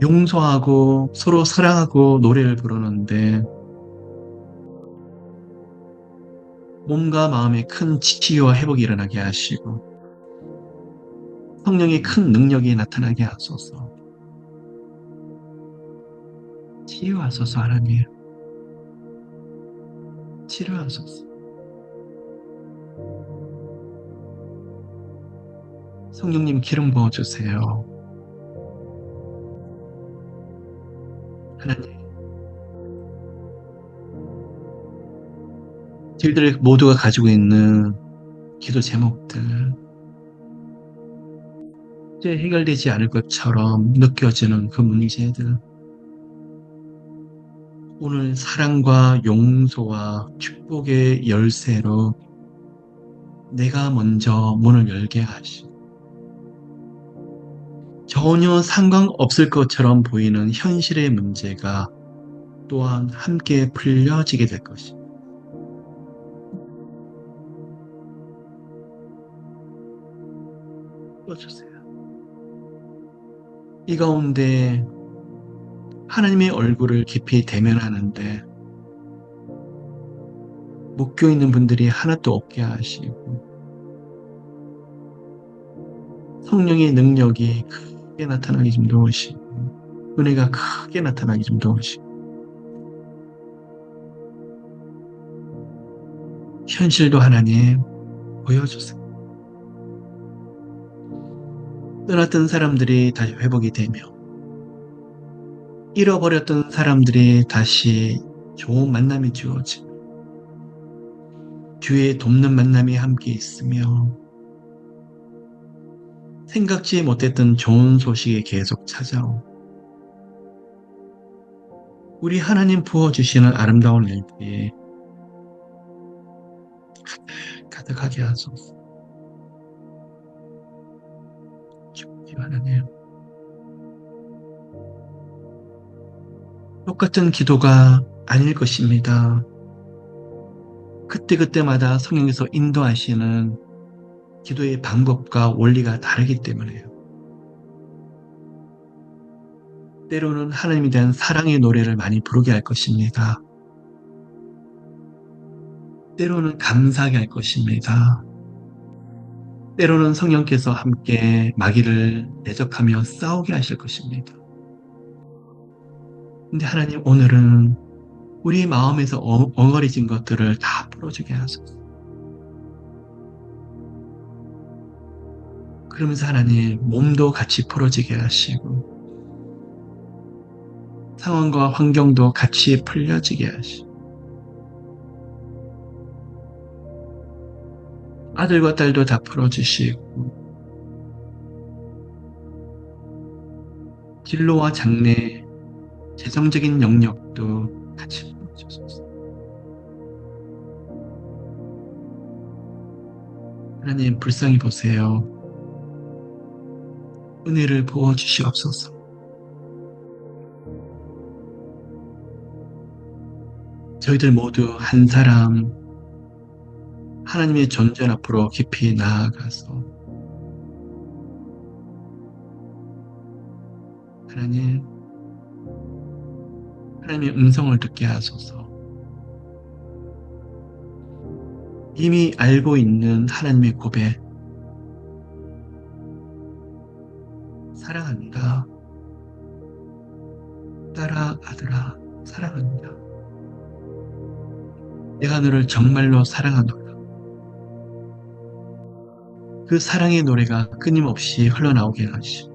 용서하고 서로 사랑하고 노래를 부르는데 몸과 마음에 큰 치유와 회복이 일어나게 하시고 성령의 큰 능력이 나타나게 하소서. 치유하소서 하나님. 치료하소서. 성령님 기름 부어주세요. 하나님. 저희들 모두가 가지고 있는 기도 제목들, 이제 해결되지 않을 것처럼 느껴지는 그 문제들, 오늘 사랑과 용서와 축복의 열쇠로 내가 먼저 문을 열게 하시고 전혀 상관없을 것처럼 보이는 현실의 문제가 또한 함께 풀려지게 될 것입니다. 풀어주세요. 이 가운데 하나님의 얼굴을 깊이 대면하는데 묶여 있는 분들이 하나도 없게 하시고 성령의 능력이 크게 나타나게 좀 도우시고 은혜가 크게 나타나게 좀 도우시고 현실도 하나님 보여주세요. 떠났던 사람들이 다시 회복이 되며 잃어버렸던 사람들이 다시 좋은 만남이 주어지며 주위에 돕는 만남이 함께 있으며 생각지 못했던 좋은 소식이 계속 찾아오고 우리 하나님 부어주시는 아름다운 일들이 가득하게 하소서. 주님 하나님, 똑같은 기도가 아닐 것입니다. 그때그때마다 성령에서 인도하시는 기도의 방법과 원리가 다르기 때문에요. 때로는 하나님에 대한 사랑의 노래를 많이 부르게 할 것입니다. 때로는 감사하게 할 것입니다. 때로는 성령께서 함께 마귀를 대적하며 싸우게 하실 것입니다. 근데 하나님 오늘은 우리 마음에서 엉어리진 것들을 다 풀어주게 하소서. 그러면서 하나님 몸도 같이 풀어지게 하시고 상황과 환경도 같이 풀려지게 하시고 아들과 딸도 다 풀어주시고 진로와 장래 재정적인 영역도 같이 주옵소서. 하나님 불쌍히 보세요. 은혜를 부어 주시옵소서. 저희들 모두 한 사람 하나님의 존재 앞으로 깊이 나아가서 하나님, 하나님의 음성을 듣게 하소서. 이미 알고 있는 하나님의 고백, 사랑합니다. 딸아, 아들아, 사랑합니다. 내가 너를 정말로 사랑하노라. 그 사랑의 노래가 끊임없이 흘러나오게 하시고,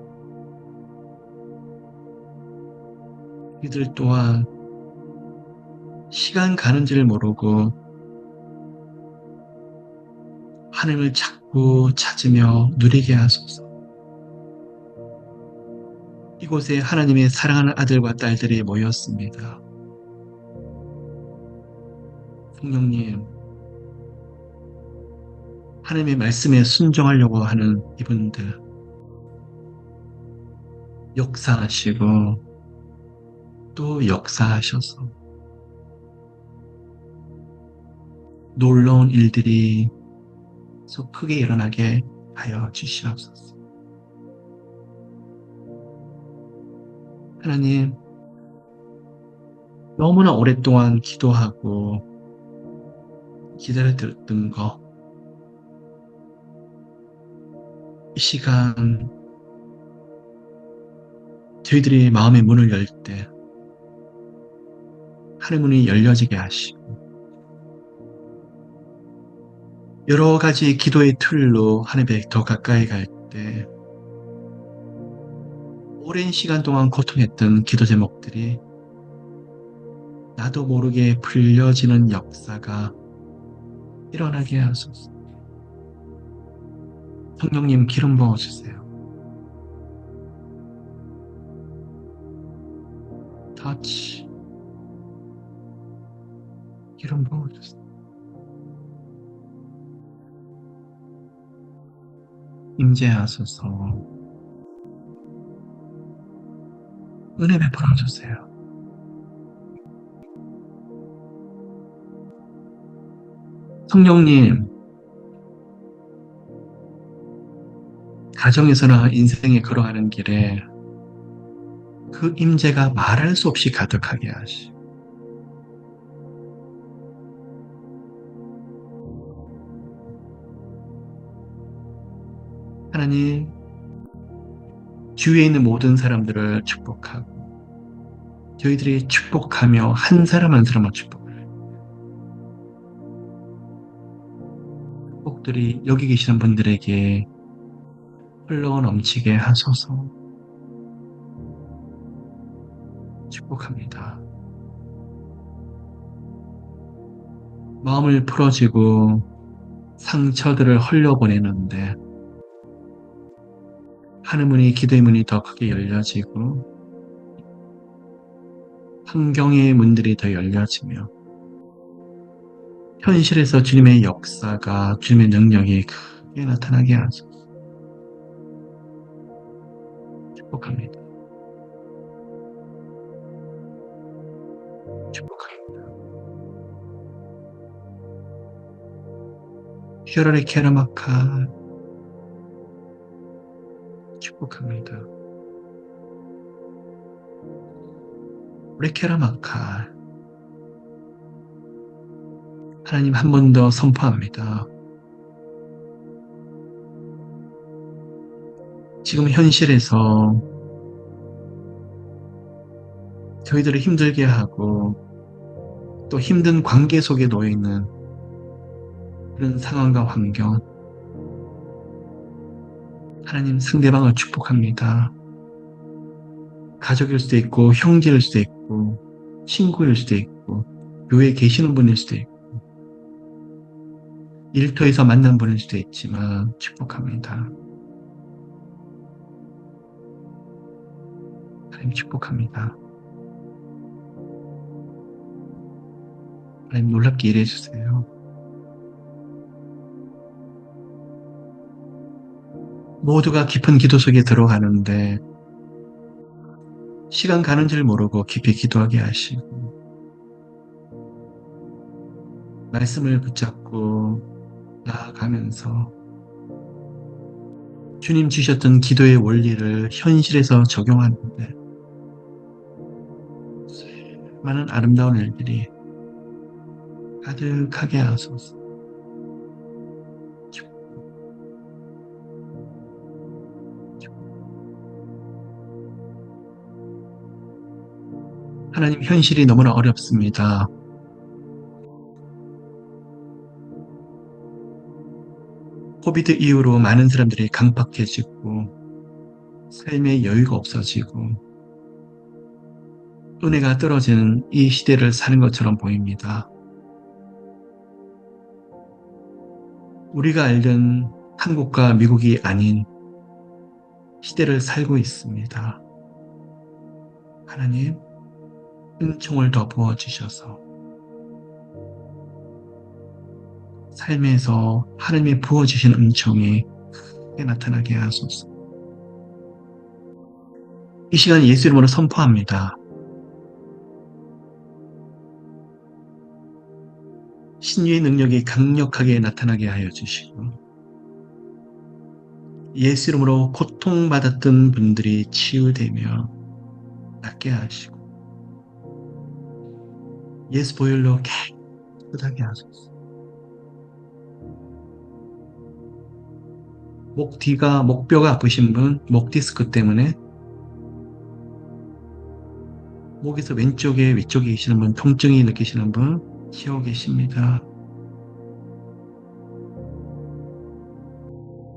이들 또한 시간 가는 줄 모르고 하나님을 찾고 찾으며 누리게 하소서. 이곳에 하나님의 사랑하는 아들과 딸들이 모였습니다. 성령님, 하나님의 말씀에 순종하려고 하는 이분들 역사하시고 또 역사하셔서 놀라운 일들이 속 크게 일어나게 하여 주시옵소서. 하나님, 너무나 오랫동안 기도하고 기다렸던 거, 이 시간 저희들이 마음의 문을 열 때 하늘 문이 열려지게 하시고 여러 가지 기도의 틀로 하나님께 더 가까이 갈 때 오랜 시간 동안 고통했던 기도 제목들이 나도 모르게 풀려지는 역사가 일어나게 하소서. 성령님 기름 부어주세요. 터치 기름 부어주세요. 임재하소서. 은혜 베풀어 주세요. 성령님, 가정에서나 인생에 걸어가는 길에 그 임재가 말할 수 없이 가득하게 하시고 하나님, 주위에 있는 모든 사람들을 축복하고 저희들이 축복하며 한 사람 한 사람을 축복을 축복들이 여기 계시는 분들에게 흘러 넘치게 하소서. 축복합니다. 마음을 풀어지고 상처들을 흘려보내는데 하늘 문이, 기도의 문이 더 크게 열려지고 환경의 문들이 더 열려지며 현실에서 주님의 역사가, 주님의 능력이 크게 나타나게 하소서. 축복합니다. 축복합니다. 슈라리 케라마카 축복합니다. 레케라마카 하나님 한 번 더 선포합니다. 지금 현실에서 저희들을 힘들게 하고 또 힘든 관계 속에 놓여 있는 그런 상황과 환경, 하나님 상대방을 축복합니다. 가족일 수도 있고 형제일 수도 있고 친구일 수도 있고 교회에 계시는 분일 수도 있고 일터에서 만난 분일 수도 있지만 축복합니다. 하나님 축복합니다. 하나님 놀랍게 일해 주세요. 모두가 깊은 기도 속에 들어가는데 시간 가는 줄 모르고 깊이 기도하게 하시고 말씀을 붙잡고 나아가면서 주님 주셨던 기도의 원리를 현실에서 적용하는데 많은 아름다운 일들이 가득하게 하소서. 하나님, 현실이 너무나 어렵습니다. 코비드 이후로 많은 사람들이 강팍해지고 삶의 여유가 없어지고 은혜가 떨어지는 이 시대를 사는 것처럼 보입니다. 우리가 알던 한국과 미국이 아닌 시대를 살고 있습니다. 하나님, 은총을 더 부어주셔서 삶에서 하나님이 부어주신 은총이 크게 나타나게 하소서. 이 시간 예수 이름으로 선포합니다. 신유의 능력이 강력하게 나타나게 하여 주시고 예수 이름으로 고통받았던 분들이 치유되며 낫게 하시고 예수 보혈로 깨끗하게 하소서. 목뼈가 아프신 분, 목 디스크 때문에 목에서 왼쪽에 위쪽에 계시는 분, 통증이 느끼시는 분 치워 계십니다.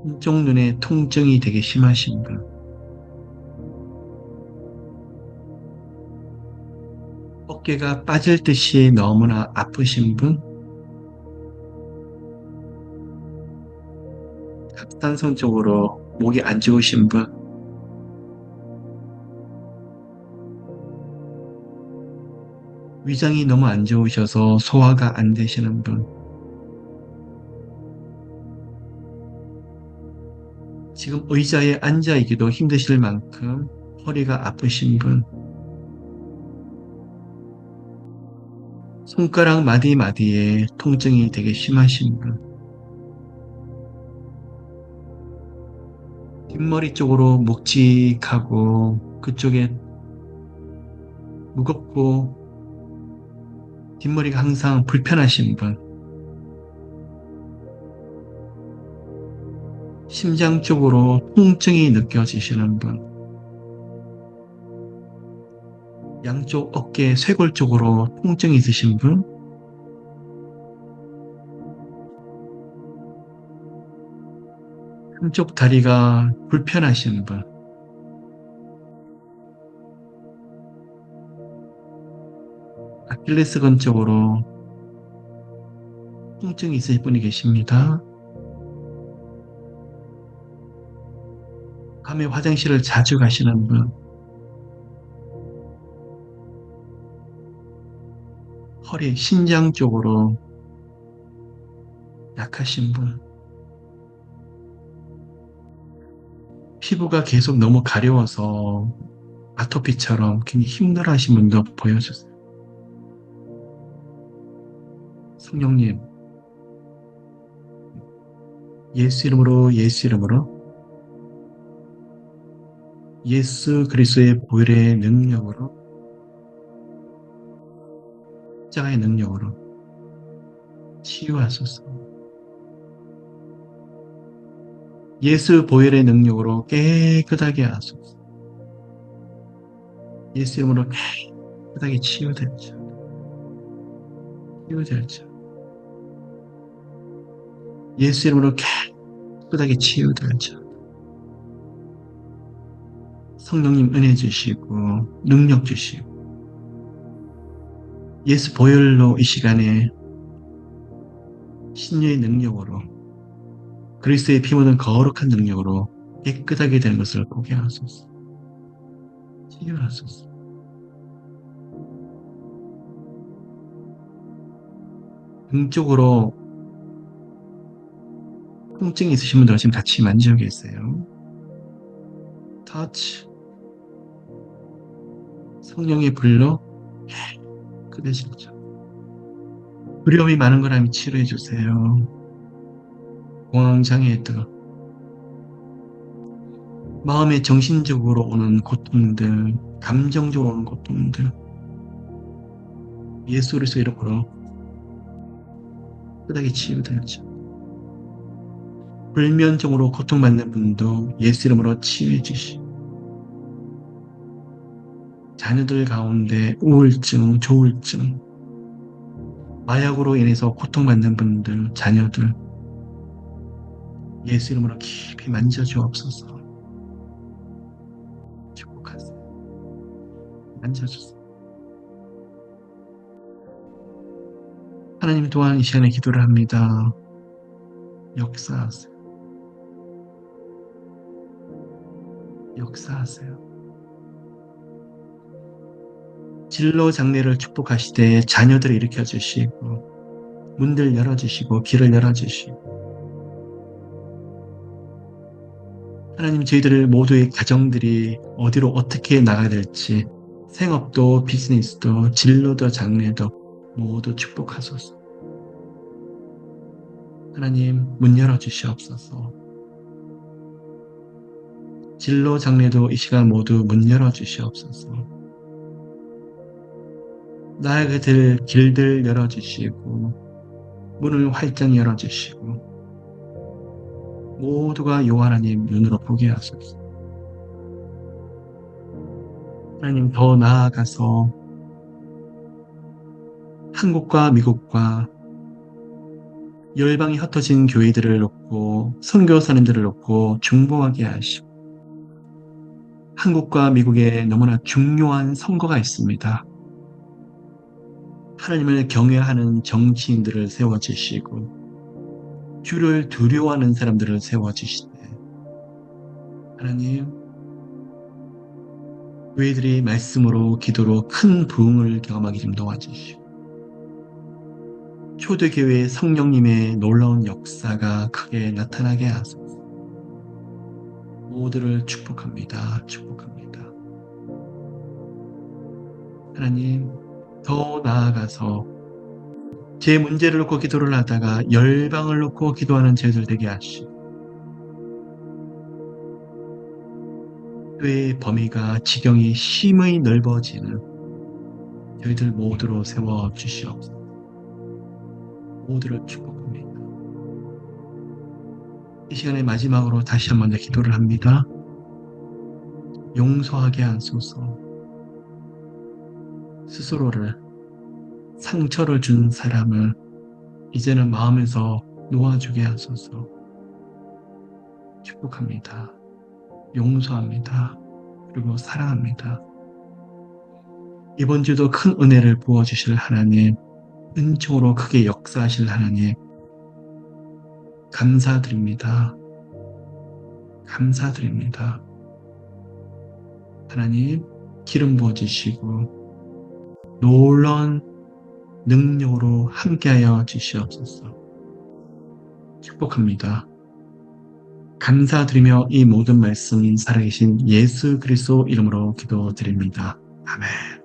한쪽 눈에 통증이 되게 심하신 분, 어깨가 빠질 듯이 너무나 아프신 분, 갑상선 쪽으로 목이 안 좋으신 분, 위장이 너무 안 좋으셔서 소화가 안 되시는 분, 지금 의자에 앉아있기도 힘드실 만큼 허리가 아프신 분, 손가락 마디마디에 통증이 되게 심하신 분, 뒷머리 쪽으로 묵직하고 그쪽에 무겁고 뒷머리가 항상 불편하신 분, 심장 쪽으로 통증이 느껴지시는 분, 양쪽 어깨 쇄골 쪽으로 통증이 있으신 분, 한쪽 다리가 불편하신 분, 아킬레스건 쪽으로 통증이 있으신 분이 계십니다. 밤에 화장실을 자주 가시는 분, 허리, 신장 쪽으로 약하신 분, 피부가 계속 너무 가려워서 아토피처럼 굉장히 힘들어하신 분도 보여주세요. 성령님, 예수 이름으로, 예수 이름으로, 예수 그리스도의 보혈의 능력으로, 십자가의 능력으로 치유하소서. 예수 보혈의 능력으로 깨끗하게 하소서. 예수 이름으로 깨끗하게 치유될지어다. 치유될지어다. 예수 이름으로 깨끗하게 치유될지어다. 성령님 은혜 주시고 능력 주시고 예수 보혈로 이 시간에 신유의 능력으로 그리스도의 피 묻은 거룩한 능력으로 깨끗하게 되는 것을 보게 하소서. 치유하소서. 등 쪽으로 통증이 있으신 분들 지금 같이 만지고 계세요. 터치. 성령의 불로 그대시죠. 두려움이 많은 거라면 치료해 주세요. 공황장애들, 마음에 정신적으로 오는 고통들, 감정적으로 오는 고통들, 예수 그리스도 이름으로 끝하게 치유되죠. 불면증으로 고통받는 분도 예수 이름으로 치유해 주시고, 자녀들 가운데 우울증, 조울증, 마약으로 인해서 고통받는 분들, 자녀들 예수 이름으로 깊이 만져주옵소서. 축복하세요. 만져주세요. 하나님 또한 이 시간에 기도를 합니다. 역사하세요. 역사하세요. 진로 장래를 축복하시되 자녀들을 일으켜 주시고 문들 열어주시고 길을 열어주시고, 하나님 저희들 모두의 가정들이 어디로 어떻게 나가야 될지, 생업도 비즈니스도 진로도 장래도 모두 축복하소서. 하나님 문 열어주시옵소서. 진로 장래도 이 시간 모두 문 열어주시옵소서. 나아가게 될 길들 열어주시고 문을 활짝 열어주시고 모두가 요 하나님 눈으로 보게 하소서. 하나님 더 나아가서 한국과 미국과 열방이 흩어진 교회들을 놓고 선교사님들을 놓고 중보하게 하시고, 한국과 미국에 너무나 중요한 선거가 있습니다. 하나님을 경외하는 정치인들을 세워주시고 주를 두려워하는 사람들을 세워주시되, 하나님 교회들이 말씀으로 기도로 큰 부흥을 경험하게 좀 도와주시고, 초대교회의 성령님의 놀라운 역사가 크게 나타나게 하소서. 모두를 축복합니다. 축복합니다. 하나님 더 나아가서 제 문제를 놓고 기도를 하다가 열방을 놓고 기도하는 저희들 되게 하시고, 교회의 범위가 지경이 심히 넓어지는 저희들 모두로 세워주시옵소서. 모두를 축복합니다. 이 시간에 마지막으로 다시 한번 더 기도를 합니다. 용서하게 하소서. 스스로를, 상처를 준 사람을 이제는 마음에서 놓아주게 하소서. 축복합니다. 용서합니다. 그리고 사랑합니다. 이번 주도 큰 은혜를 부어주실 하나님, 은총으로 크게 역사하실 하나님, 감사드립니다. 감사드립니다. 하나님 기름 부어주시고 놀라운 능력으로 함께하여 주시옵소서. 축복합니다. 감사드리며 이 모든 말씀 살아계신 예수 그리스도 이름으로 기도드립니다. 아멘.